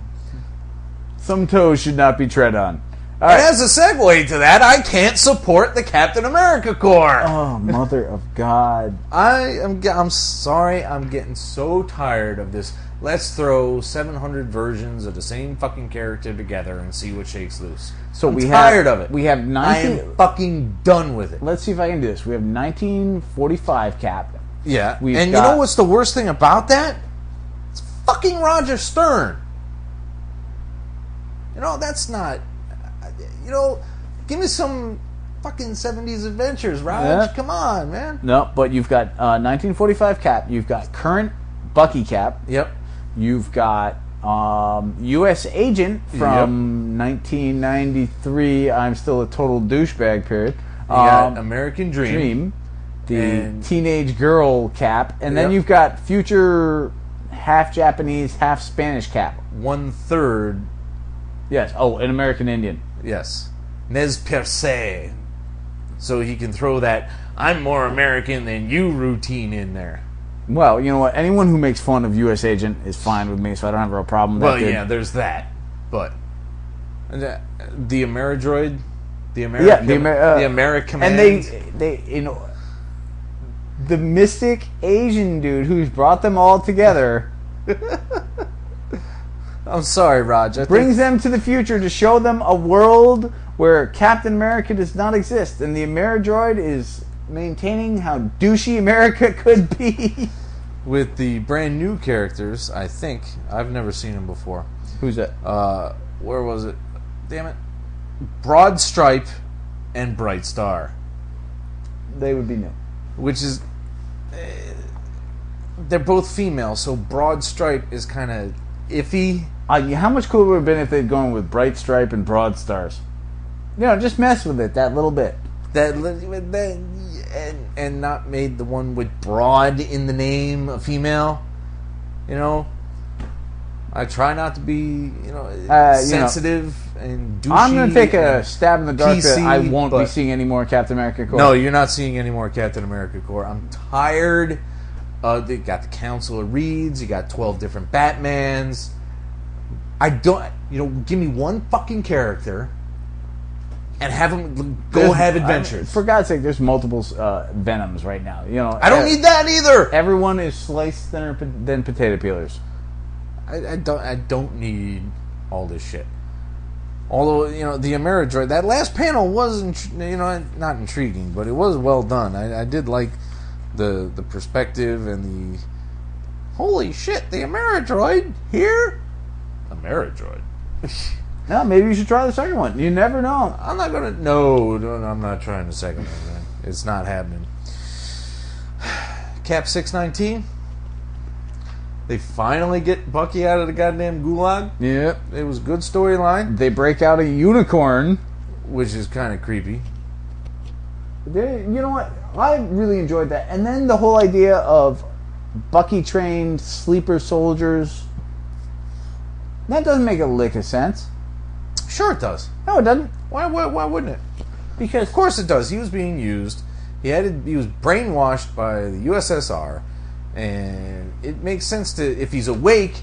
Some toes should not be tread on. And as a segue to that, I can't support the Captain America Corps. Oh, mother of God! I'm sorry. I'm getting so tired of this. Let's throw 700 versions of the same fucking character together and see what shakes loose. So I'm tired of it. We have I am fucking done with it. Let's see if I can do this. We have 1945 Cap. Yeah. We've And got- you know what's the worst thing about that? It's fucking Roger Stern. You know, that's not... You know, give me some fucking 70s adventures, Raj. Yeah. Come on, man. No, but you've got 1945 Cap. You've got current Bucky Cap. Yep. You've got U.S. Agent from 1993. I'm still a total douchebag. Period. You got American Dream. The And- teenage girl Cap, and then Yep. you've got future half Japanese, half Spanish Cap. 1/3. Yes. Oh, an American Indian. Yes. Nez Perce. So he can throw that I'm more American than you routine in there. Well, you know what? Anyone who makes fun of U.S. Agent is fine with me, so I don't have a problem with Well, that. yeah, there's that. But the Ameridroid, the American, the American, and they, you know, the mystic Asian dude who's brought them all together I'm sorry, Raj. I brings think, them to the future to show them a world where Captain America does not exist, and the Ameridroid is maintaining how douchey America could be. with the brand new characters, I think I've never seen them before. Who's that? Where was it? Damn it! Broad Stripe and Bright Star, They would be new. which is they're both female, so Broad Stripe is kind of iffy. How much cooler would it have been if they'd gone with Bright Stripe and Broad Stars? You know, just mess with it that little bit. And not made the one with broad in the name a female. You know, I try not to be sensitive and douchey. I'm going to take a and stab in the dark that PC, I won't be but- seeing any more Captain America Corps. No, you're not seeing any more Captain America Corps. I'm tired. They got the Council of Reeds. You got 12 different Batmans. I don't. Give me one fucking character and have them go have adventures. For God's sake, there's multiple Venoms right now. You know, I don't need that either. Everyone is sliced thinner than potato peelers. I don't need all this shit. Although, the Ameridroid, that last panel was, not intriguing, but it was well done. I did like the perspective and the... Holy shit, the Ameridroid here? Ameridroid. No, maybe you should try the second one. You never know. I'm not gonna... No, I'm not trying the second one, man. It's not happening. Cap 619. They finally get Bucky out of the goddamn gulag. Yep. It was a good storyline, They break out a unicorn. which is kind of creepy. You know what? I really enjoyed that. And then the whole idea of Bucky trained sleeper soldiers. That doesn't make a lick of sense. Sure it does. No, it doesn't. Why wouldn't it? Because Of course it does. He was being used. He was brainwashed by the USSR, and it makes sense to, if he's awake,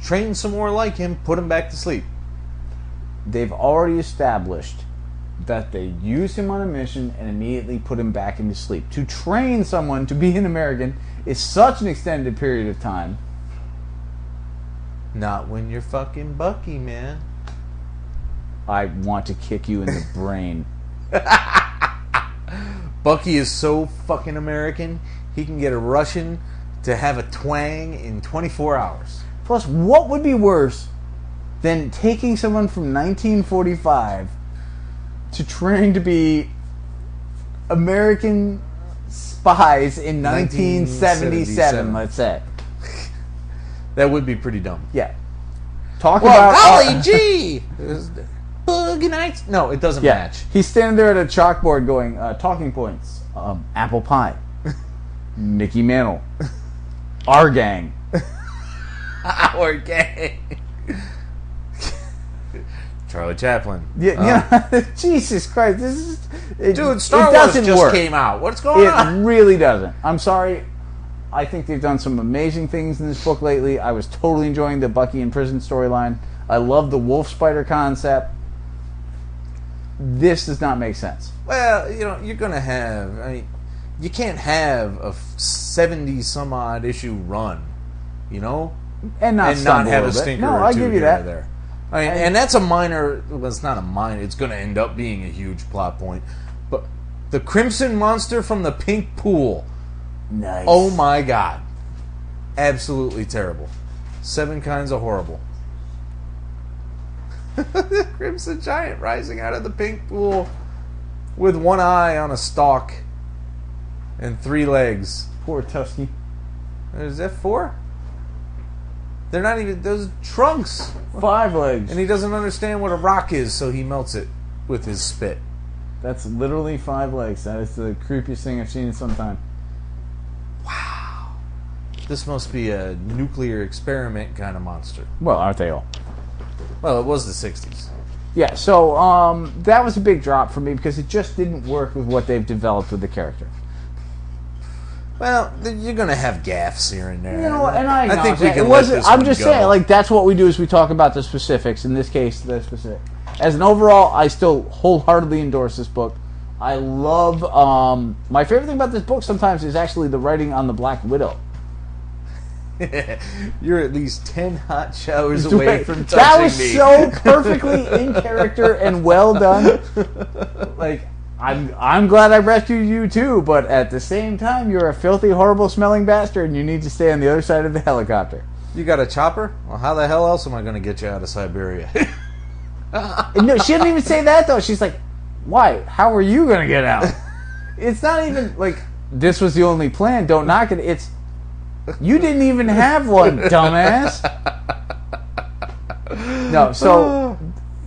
train some more like him, put him back to sleep. they've already established that they use him on a mission and immediately put him back into sleep. To train someone to be an American is such an extended period of time. Not when you're fucking Bucky, man. I want to kick you in the brain. Bucky is so fucking American, he can get a Russian to have a twang in 24 hours. Plus, what would be worse than taking someone from 1945 to train to be American spies in 1977, let's say? That would be pretty dumb. Yeah. Talk Well, about... golly gee! Boogie nights? No, it doesn't Yeah, match. he's standing there at a chalkboard going, talking points. Apple pie. Mickey Mantle. Our gang. Our gang. Charlie Chaplin. Yeah, Jesus Christ, this is... Dude, Star it Wars doesn't just work. came out. What's going on? It really doesn't. I'm sorry. I think they've done some amazing things in this book lately. I was totally enjoying the Bucky in prison storyline. I love the wolf spider concept. this does not make sense. Well, you're going to have... I mean, you can't have a 70-some-odd issue run, And not have a stinker No, or I two give you here that. or there. I mean, and that's a minor... Well, it's not a minor. It's going to end up being a huge plot point. But the Crimson Monster from the Pink Pool. Nice. Oh, my God. Absolutely terrible. 7 kinds of horrible. The Crimson Giant rising out of the pink pool with one eye on a stalk and 3 legs. Poor Tusky. Is that 4? They're not even... Those trunks. 5 legs. And he doesn't understand what a rock is, so he melts it with his spit. That's literally 5 legs. That is the creepiest thing I've seen in some time. Wow. This must be a nuclear experiment kind of monster. Well, aren't they all? Well, it was the 60s. Yeah, so that was a big drop for me because it just didn't work with what they've developed with the character. Well, you're going to have gaffes here and there. And I think we that. can It let wasn't. this I'm one just go. saying, like, that's what we do is we talk about the specifics. In this case, the specific. As an overall, I still wholeheartedly endorse this book. I love... my favorite thing about this book sometimes is actually the writing on the Black Widow. You're at least 10 hot showers away from touching that was me. so perfectly in character and well done. Like, I'm glad I rescued you too, but at the same time, you're a filthy, horrible smelling bastard, and you need to stay on the other side of the helicopter. You got a chopper? Well, how the hell else am I going to get you out of Siberia? No, she didn't even say that though. She's like, "Why? How are you going to get out?" It's not even like this was the only plan. Don't knock it. It's you didn't even have one, dumbass. No, so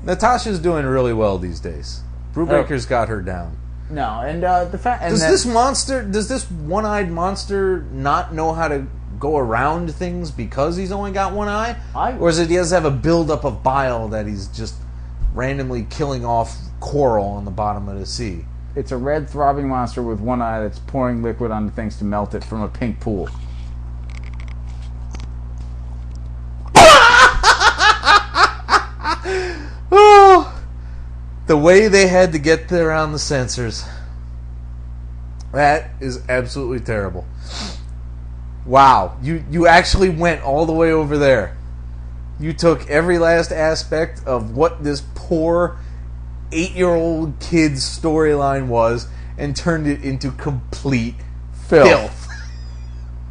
Natasha's doing really well these days. Brubaker's got her down. no, and the fact Does this one-eyed monster not know how to go around things because he's only got one eye? Or is it he does have a buildup of bile that he's just randomly killing off coral on the bottom of the sea? It's a red throbbing monster with one eye that's pouring liquid onto things to melt it from a pink pool. Oh, the way they had to get around the censors. That is absolutely terrible. Wow, you actually went all the way over there. You took every last aspect of what this poor 8-year-old kid's storyline was and turned it into complete filth.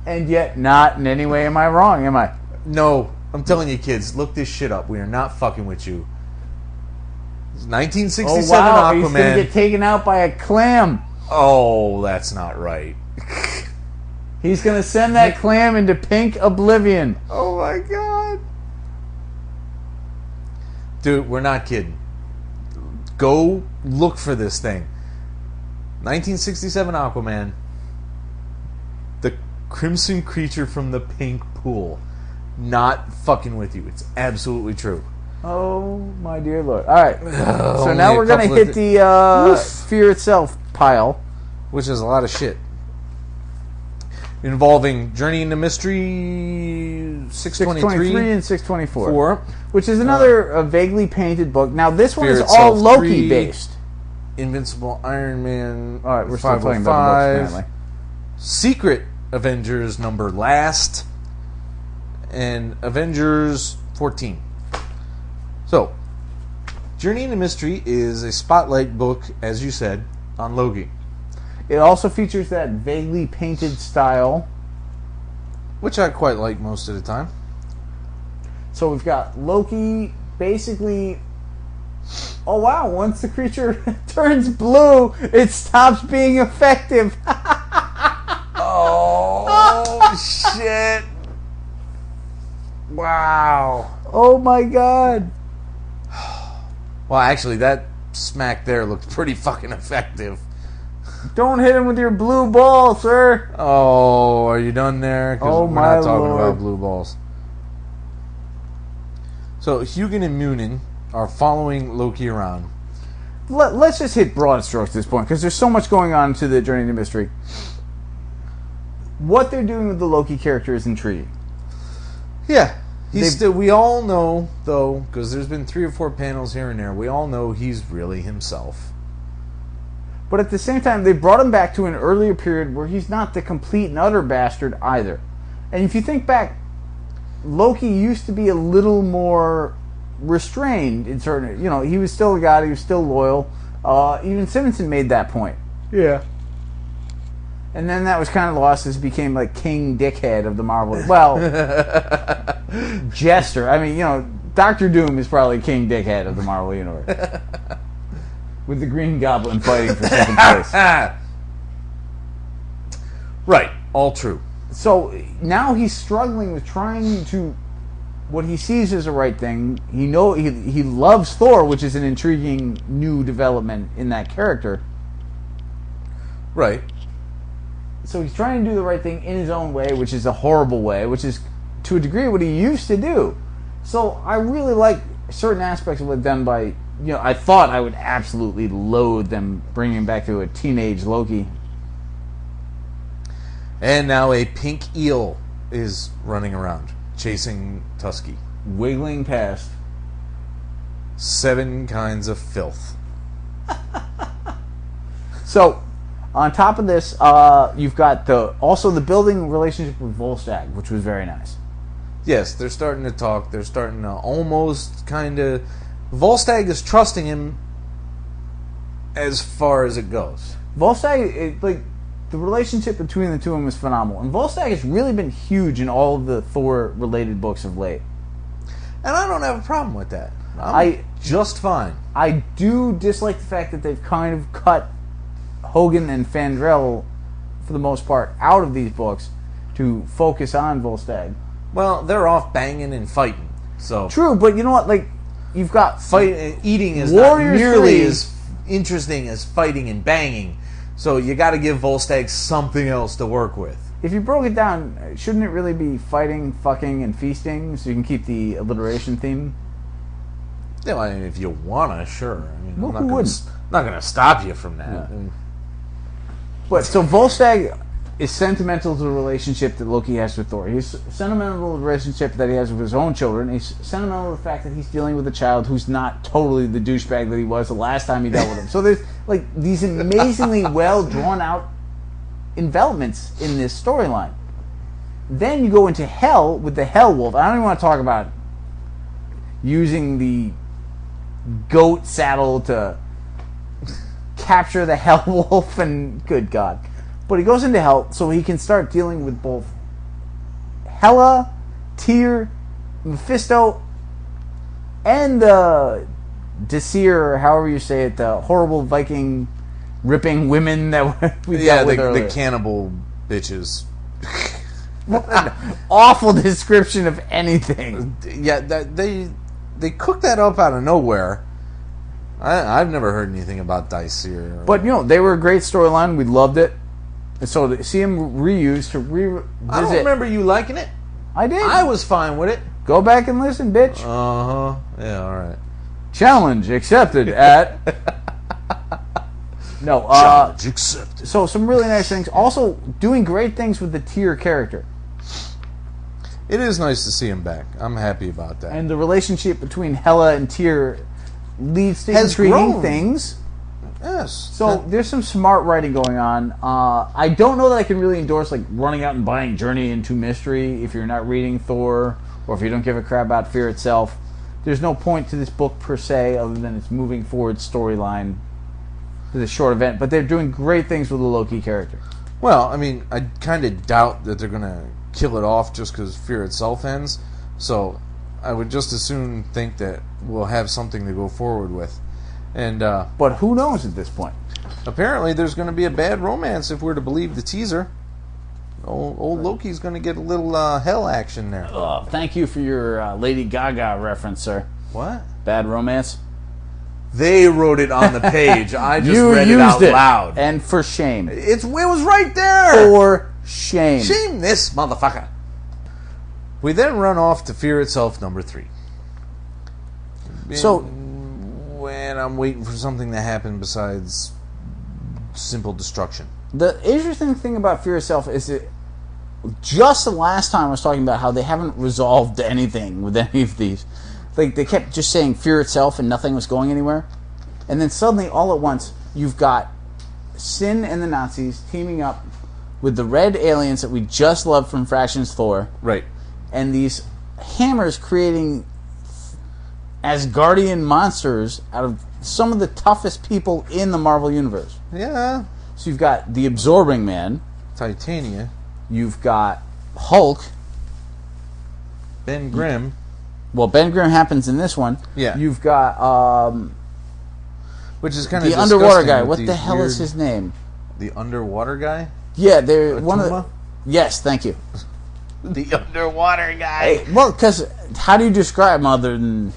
And yet, not in any way am I wrong, am I? No, I'm telling you, kids, look this shit up. We are not fucking with you. It's 1967 Oh wow, Aquaman. he's gonna get taken out by a clam. Oh, that's not right. He's gonna send that clam into pink oblivion. Oh my god. Dude, we're not kidding. Go look for this thing. 1967 Aquaman. The crimson creature from the pink pool. Not fucking with you. It's absolutely true. Oh my dear Lord! All right, so Only now a we're gonna couple of hit the Fear Itself pile. Which is a lot of shit. Involving Journey into Mystery 623 and 624. 4. Which is another vaguely painted book. Now, this one Fear is all Itself Loki 3, based. Invincible Iron Man. All right, we're still talking about the books, apparently. Secret Avengers number last. And Avengers 14. So, Journey into Mystery is a spotlight book, as you said, on Loki. It also features that vaguely painted style. Which I quite like most of the time. So we've got Loki basically... Oh wow, once the creature turns blue, it stops being effective. Oh, shit. Wow. Oh my god. Well, actually, that smack there looked pretty fucking effective. Don't hit him with your blue ball, sir. Oh, are you done there? 'Cause Oh, we're my not talking Lord. about blue balls. So, Hugin and Munin are following Loki around. Let's just hit broad strokes at this point, because there's so much going on to the Journey into Mystery. What they're doing with the Loki character is intriguing. Yeah. We all know, though, because there's been 3 or 4 panels here and there, we all know he's really himself. But at the same time, they brought him back to an earlier period where he's not the complete and utter bastard either. And if you think back, Loki used to be a little more restrained in certain... You know, he was still a god, he was still loyal. Even Simonson made that point. Yeah. And then that was kind of lost as he became like King Dickhead of the Marvel. Well, Jester. I mean, you know, Doctor Doom is probably King Dickhead of the Marvel Universe. With the Green Goblin fighting for second place. Right. All true. So now he's struggling with trying to... What he sees as the right thing. He loves Thor, which is an intriguing new development in that character. Right. So he's trying to do the right thing in his own way, which is a horrible way, which is, to a degree, what he used to do. So I really like certain aspects of it done by, you know, I thought I would absolutely loathe them bringing him back to a teenage Loki. And now a pink eel is running around, chasing Tusky. Wiggling past. 7 kinds of filth. So... On top of this, you've got also the building relationship with Volstagg, which was very nice. Yes, they're starting to talk. They're starting to almost kind of... Volstagg is trusting him as far as it goes. Volstagg, the relationship between the two of them is phenomenal. And Volstagg has really been huge in all of the Thor-related books of late. And I don't have a problem with that. I'm just fine. I do dislike the fact that they've kind of cut Hogan and Fandrell, for the most part, out of these books to focus on Volstagg. Well, they're off banging and fighting. So true, but you know what? Like, you've got eating is Warriors not nearly 3. as interesting as fighting and banging. So you got to give Volstagg something else to work with. If you broke it down, shouldn't it really be fighting, fucking, and feasting, so you can keep the alliteration theme? Yeah, I mean, if you wanna, sure. I mean, Well, I'm who not gonna stop you from that. Yeah. I mean, But so Volstagg is sentimental to the relationship that Loki has with Thor. He's sentimental to the relationship that he has with his own children. He's sentimental to the fact that he's dealing with a child who's not totally the douchebag that he was the last time he dealt with him. So there's like these amazingly well drawn out envelopments in this storyline. Then you go into Hell with the Hell Wolf. I don't even want to talk about using the goat saddle to capture the Hell Wolf, and good God. But he goes into Hell so he can start dealing with both Hela, Tyr, Mephisto, and the Disir, or however you say it, the horrible Viking ripping women that we dealt with earlier. The cannibal bitches. What an awful description of anything. Yeah, they cooked that up out of nowhere. I've never heard anything about Disir. But, you know, they were a great storyline. We loved it. And so to see him reused to revisit... I don't remember you liking it. I did. I was fine with it. Go back and listen, bitch. Uh-huh. Yeah, all right. Challenge accepted at... No, Challenge accepted. So some really nice things. Also, doing great things with the Tyr character. It is nice to see him back. I'm happy about that. And the relationship between Hela and Tyr leads to Has intriguing grown. things. Yes. So there's some smart writing going on. I don't know that I can really endorse like running out and buying Journey into Mystery if you're not reading Thor, or if you don't give a crap about Fear itself. There's no point to this book per se other than its moving forward storyline. It's a short event, but they're doing great things with the Loki character. Well, I mean, I kind of doubt that they're going to kill it off just because Fear itself ends. So I would just as soon think that we'll have something to go forward with. And But who knows at this point? apparently there's going to be a bad romance if we're to believe the teaser. Old Loki's going to get a little hell action there. Thank you for your Lady Gaga reference, sir. What? Bad romance? They wrote it on the page. I just You read it used out loud. And for shame. It was right there. For shame. Shame this motherfucker. We then run off to Fear Itself number 3. So, when I'm waiting for something to happen besides simple destruction. the interesting thing about Fear Itself is that just the last time I was talking about how they haven't resolved anything with any of these. Like, they kept just saying fear itself and nothing was going anywhere. And then suddenly, all at once, you've got Sin and the Nazis teaming up with the red aliens that we just loved from Fraction's Thor. Right. And these hammers creating Asgardian monsters out of some of the toughest people in the Marvel Universe. Yeah. So you've got the Absorbing Man. Titania. You've got Hulk. Ben Grimm. Well, Ben Grimm happens in this one. Yeah. You've got which is kind of the underwater guy. What the hell is his name? The underwater guy? Yeah, they're one of the... Atuma? Yes, thank you. The underwater guy. Hey, well, because how do you describe him other than...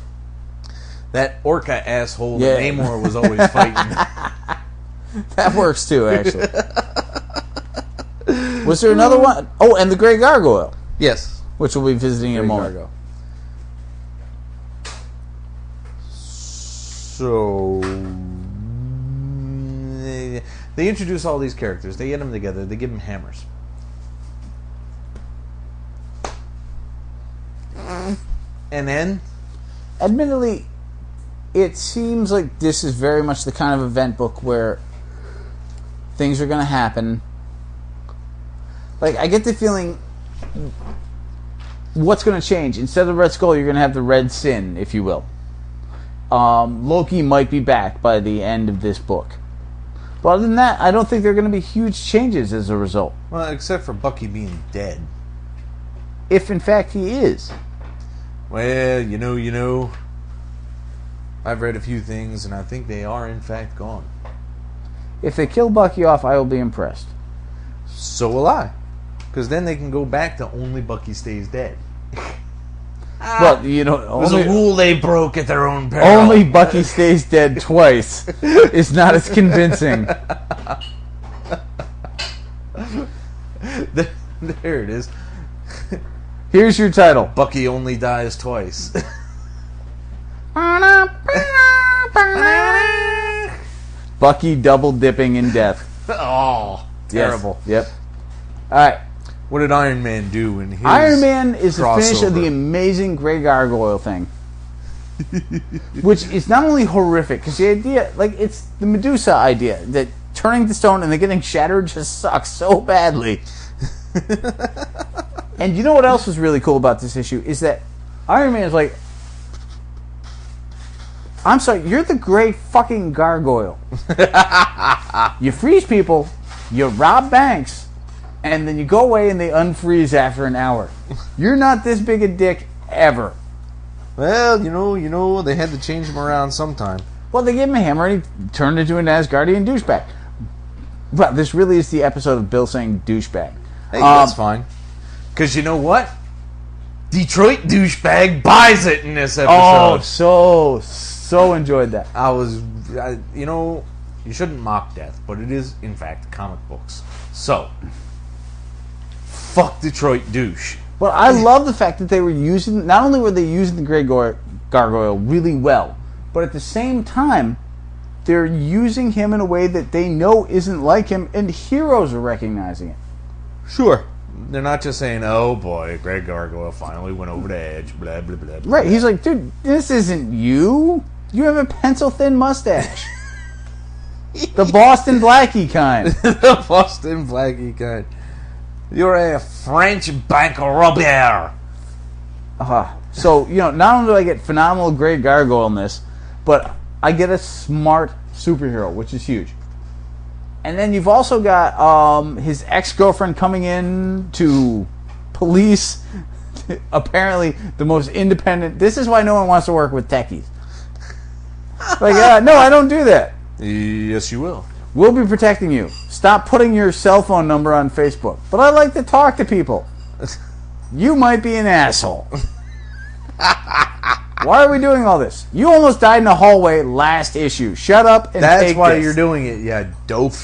That orca asshole Yeah. that Namor was always fighting. That works too, actually. Was there another one? Oh, and the Grey Gargoyle, Yes. which we'll be visiting in a moment. Gargo. So they introduce all these characters. They get them together. They give them hammers. And then, Admittedly, it seems like this is very much the kind of event book where things are going to happen. Like, I get the feeling what's going to change. Instead of Red Skull, you're going to have the Red Sin, if you will. Loki might be back by the end of this book. But other than that, I don't think there are going to be huge changes as a result. well, except for Bucky being dead. If, in fact, he is. Well, you know, I've read a few things, and I think they are, in fact, gone. If they kill Bucky off, I will be impressed. So will I. Because then they can go back to only Bucky stays dead. But, you know, It was a rule they broke at their own peril. only Bucky stays dead twice is not as convincing. There it is. Here's your title. Bucky only dies twice. Bucky double dipping in death. Oh, terrible. Yes. Yep. Alright. What did Iron Man do in his Iron Man is the finish of the crossover? amazing Grey Gargoyle thing. Which is not only horrific, because the idea, like, it's the Medusa idea, that turning to stone and then getting shattered just sucks so badly. And you know what else was really cool about this issue? Is that Iron Man is like, I'm sorry, you're the Grey fucking Gargoyle. You freeze people, you rob banks, and then you go away and they unfreeze after an hour. You're not this big a dick ever. Well, you know, they had to change him around sometime. Well, they gave him a hammer and he turned into an Asgardian douchebag. But this really is the episode of Bill saying douchebag. Hey, that's fine. Because you know what? Detroit douchebag buys it in this episode. Oh, so enjoyed that. You shouldn't mock death, but it is, in fact, comic books. So, fuck Detroit douche. But I love the fact that they were using, not only were they using the Grey Gargoyle really well, but at the same time, they're using him in a way that they know isn't like him, and heroes are recognizing it. Sure. They're not just saying, oh boy, Greg Gargoyle finally went over the edge, blah, blah, blah, blah. Right, he's like, dude, this isn't you. You have a pencil-thin mustache. The Boston Blackie kind. The Boston Blackie kind. You're a French bank robber. So, not only do I get phenomenal Grey Gargoyle in this, but I get a smart superhero, which is huge. And then you've also got his ex-girlfriend coming in to police apparently the most independent... This is why no one wants to work with techies. Like, no, I don't do that. Yes, you will. We'll be protecting you. Stop putting your cell phone number on Facebook. But I like to talk to people. You might be an asshole. Why are we doing all this? You almost died in a hallway last issue. Shut up and That's take why this. you're doing it, yeah, dope.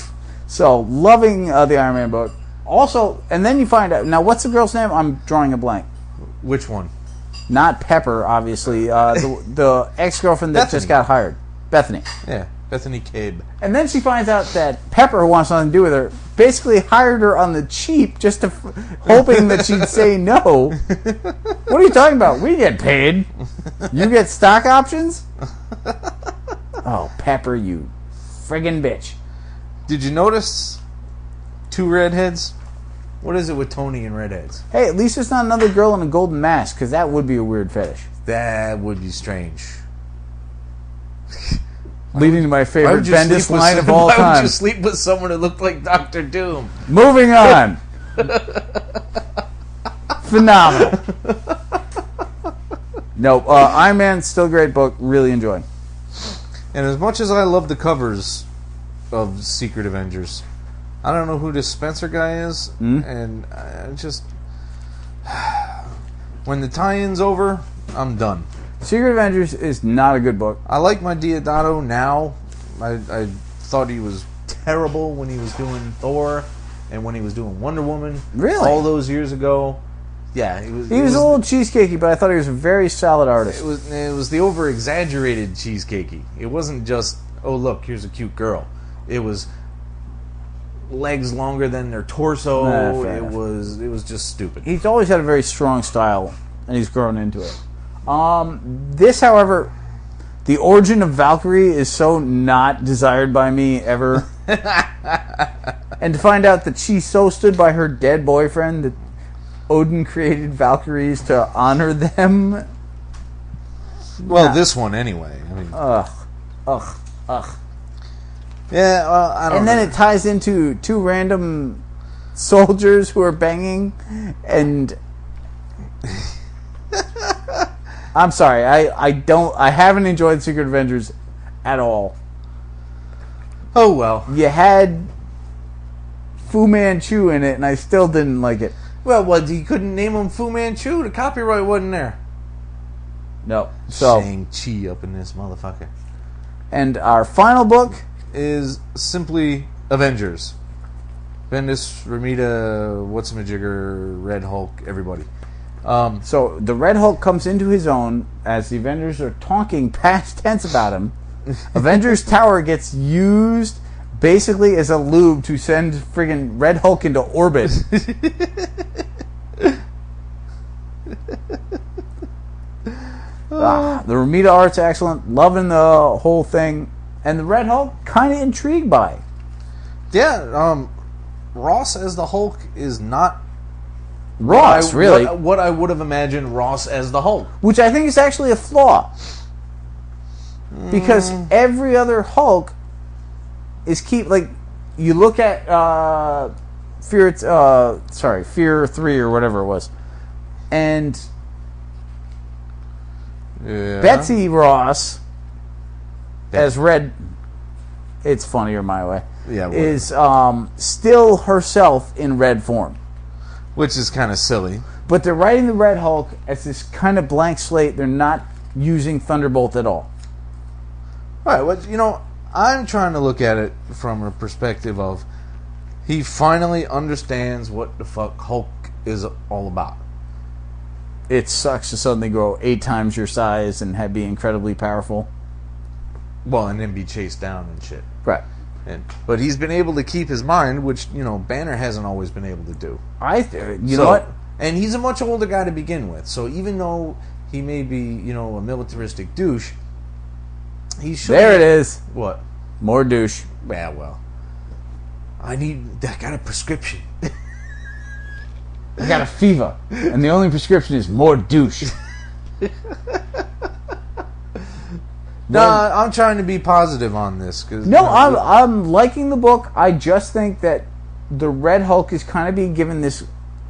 So, loving the Iron Man book. Also, and then you find out... Now, what's the girl's name? I'm drawing a blank. Which one? Not Pepper, obviously. The ex-girlfriend that Bethany. just got hired. Bethany. Yeah, Bethany Cabe. And then she finds out that Pepper, who wants nothing to do with her, basically hired her on the cheap just to hoping that she'd say no. What are you talking about? We get paid. You get stock options? Oh, Pepper, you friggin' bitch. Did you notice 2 redheads? What is it with Tony and redheads? Hey, at least it's not another girl in a golden mask, because that would be a weird fetish. That would be strange. Leading to my favorite Bendis line of all time. Why would you time. sleep with someone that looked like Dr. Doom? Moving on. Phenomenal. No, Iron Man, still a great book. Really enjoying. And as much as I love the covers of Secret Avengers, I don't know who this Spencer guy is, and I just... When the tie-in's over, I'm done. Secret Avengers is not a good book. I like my Diodato now. I thought he was terrible when he was doing Thor and when he was doing Wonder Woman. Really? All those years ago. Yeah, He was a little cheesecakey, but I thought he was a very solid artist. It was the over-exaggerated cheesecakey. It wasn't just, oh look, here's a cute girl. It was legs longer than their torso. Fair it enough. was just stupid. He's always had a very strong style, and he's grown into it. This, however, the origin of Valkyrie is so not desired by me ever. And to find out that she so stood by her dead boyfriend that Odin created Valkyries to honor them. Well, this one anyway. I mean, Ugh. yeah, I don't And know. then it ties into 2 random soldiers who are banging, and I'm sorry, I haven't enjoyed Secret Avengers at all. Oh well. You had Fu Manchu in it, and I still didn't like it. Well, what, you couldn't name him Fu Manchu? The copyright wasn't there. No. So, Shang-Chi up in this motherfucker. and our final book, Is simply Avengers. Bendis, Ramita, Whatsamajigger, Red Hulk, everybody. so the Red Hulk comes into his own as the Avengers are talking past tense about him. Avengers Tower gets used basically as a lube to send friggin' Red Hulk into orbit. The Ramita art's excellent. Loving the whole thing. And the Red Hulk, kind of intrigued by. Yeah, Ross as the Hulk is not Ross, really. what I would have imagined Ross as the Hulk. Which I think is actually a flaw. Because every other Hulk is you look at Fear 3 or whatever it was. And Betsy Ross as Red, it's funnier my way. Yeah, whatever. Is still herself in red form. Which is kind of silly. But they're writing the Red Hulk as this kind of blank slate. They're not using Thunderbolt at all. All right, well, I'm trying to look at it from a perspective of he finally understands what the fuck Hulk is all about. It sucks to suddenly grow 8 times your size and be incredibly powerful. Well, and then be chased down and shit. Right. But he's been able to keep his mind, which, Banner hasn't always been able to do. You know what? And he's a much older guy to begin with. So even though he may be, a militaristic douche, he should... There it is. What? More douche. Yeah, well. I got a prescription. I got a fever. And the only prescription is more douche. No, I'm trying to be positive on this. No, I'm liking the book. I just think that the Red Hulk is kind of being given this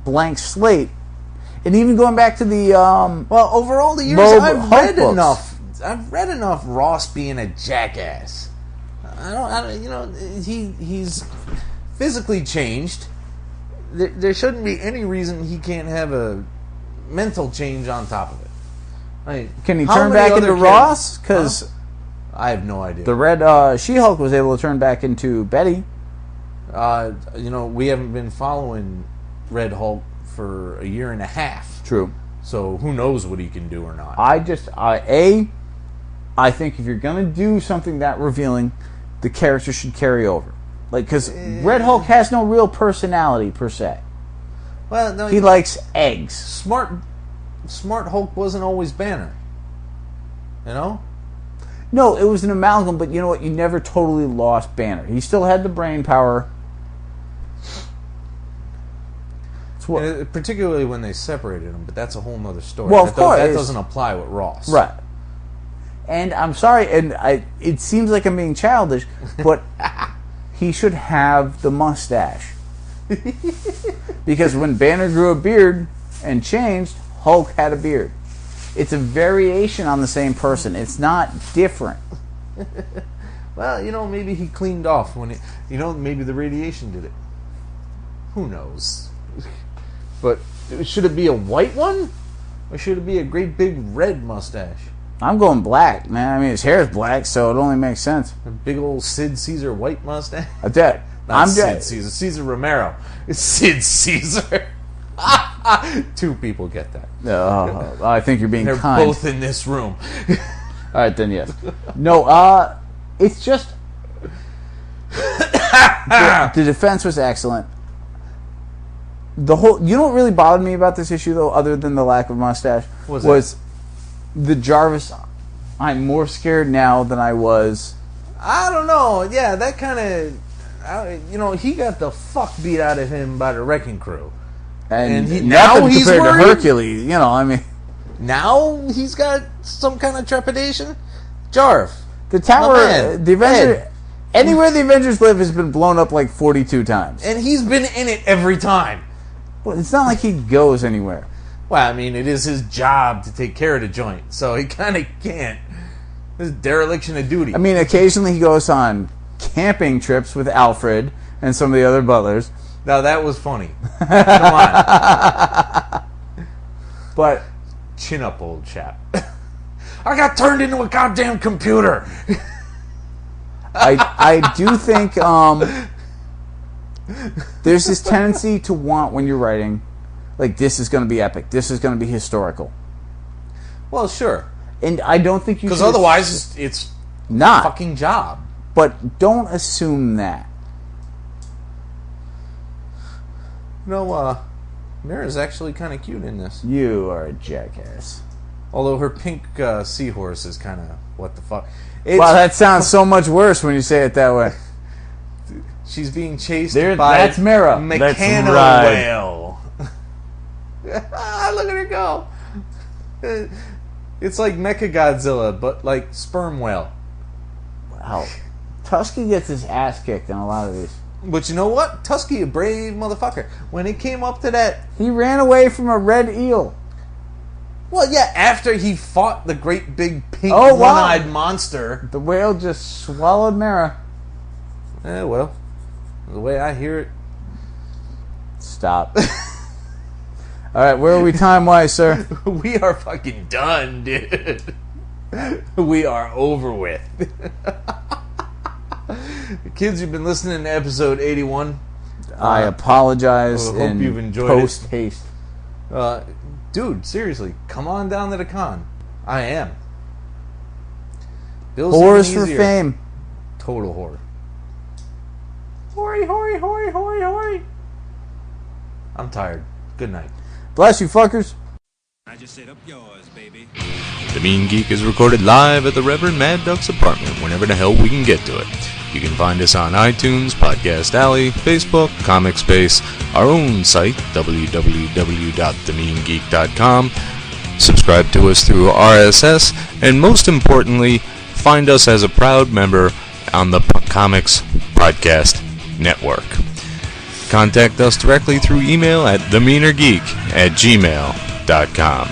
blank slate. And even going back to the... well, over all the years, Loeb I've Hulk read books. enough. I've read enough Ross being a jackass. He's physically changed. There shouldn't be any reason he can't have a mental change on top of it. Can he how turn many back other into kids- Ross? Because I have no idea. the Red She-Hulk was able to turn back into Betty. We haven't been following Red Hulk for a year and a half. True. So who knows what he can do or not. I think if you're going to do something that revealing, the character should carry over. Like, because Red Hulk has no real personality, per se. Well, no, He likes eggs. Smart Hulk wasn't always Banner. You know? No, it was an amalgam, but you know what? You never totally lost Banner. He still had the brain power. Particularly when they separated him, but that's a whole other story. Well, of course. That doesn't apply with Ross. Right. And I'm sorry, and it seems like I'm being childish, but he should have the mustache. Because when Banner grew a beard and changed, Hulk had a beard. It's a variation on the same person. It's not different. Well, maybe he cleaned off when maybe the radiation did it. Who knows? But should it be a white one? Or should it be a great big red mustache? I'm going black, man. I mean, his hair is black, so it only makes sense. A big old Sid Caesar white mustache? I'm dead. Not Sid Caesar. Caesar Romero. It's Sid Caesar. 2 people get that. I think you're being They're kind. both in this room. All right, then, yes. No, it's just... the defense was excellent. You know what really bothered me about this issue, though, other than the lack of mustache, was the Jarvis, I'm more scared now than I was. I don't know. Yeah, that kind of... he got the fuck beat out of him by the Wrecking Crew. And now he's compared worried? to Hercules, I mean... Now he's got some kind of trepidation? Jarv. The tower... The Avengers... Anywhere the Avengers live has been blown up like 42 times. And he's been in it every time. Well, it's not like he goes anywhere. Well, I mean, it is his job to take care of the joint, so he kind of can't. This is dereliction of duty. I mean, occasionally he goes on camping trips with Alfred and some of the other butlers. Now, that was funny. Come on. But... Chin up, old chap. I got turned into a goddamn computer. I do think there's this tendency to want, when you're writing, like, this is going to be epic, this is going to be historical. Well, sure. And I don't think you should... Because otherwise, it's not. fucking job. But don't assume that. Mira's actually kind of cute in this. You are a jackass. Although her pink seahorse is kind of, what the fuck. Wow, that sounds so much worse when you say it that way. She's being chased by that's Mira. Mechano That's whale. Look at her go. It's like Mechagodzilla, but like sperm whale. Wow. Tusky gets his ass kicked in a lot of these. But you know what? Tusky, a brave motherfucker. When it came up to that... He ran away from a red eel. Well, yeah, after he fought the great big pink one-eyed monster. The whale just swallowed Mara. Well, the way I hear it... Stop. Alright, where are we time-wise, sir? We are fucking done, dude. We are over with. Kids, you've been listening to episode 81. I apologize hope you've enjoyed post-haste. Dude, seriously, come on down to the con. I am. Whores for fame. Total whore. Hory, hory, hory, hory, hory. I'm tired. Good night. Bless you, fuckers. I just said up yours, baby. The Mean Geek is recorded live at the Reverend Mad Duck's apartment whenever the hell we can get to it. You can find us on iTunes, Podcast Alley, Facebook, Comic Space, our own site, www.themeangeek.com. Subscribe to us through RSS, and most importantly, find us as a proud member on the Comics Podcast Network. Contact us directly through email at themeanergeek@gmail.com.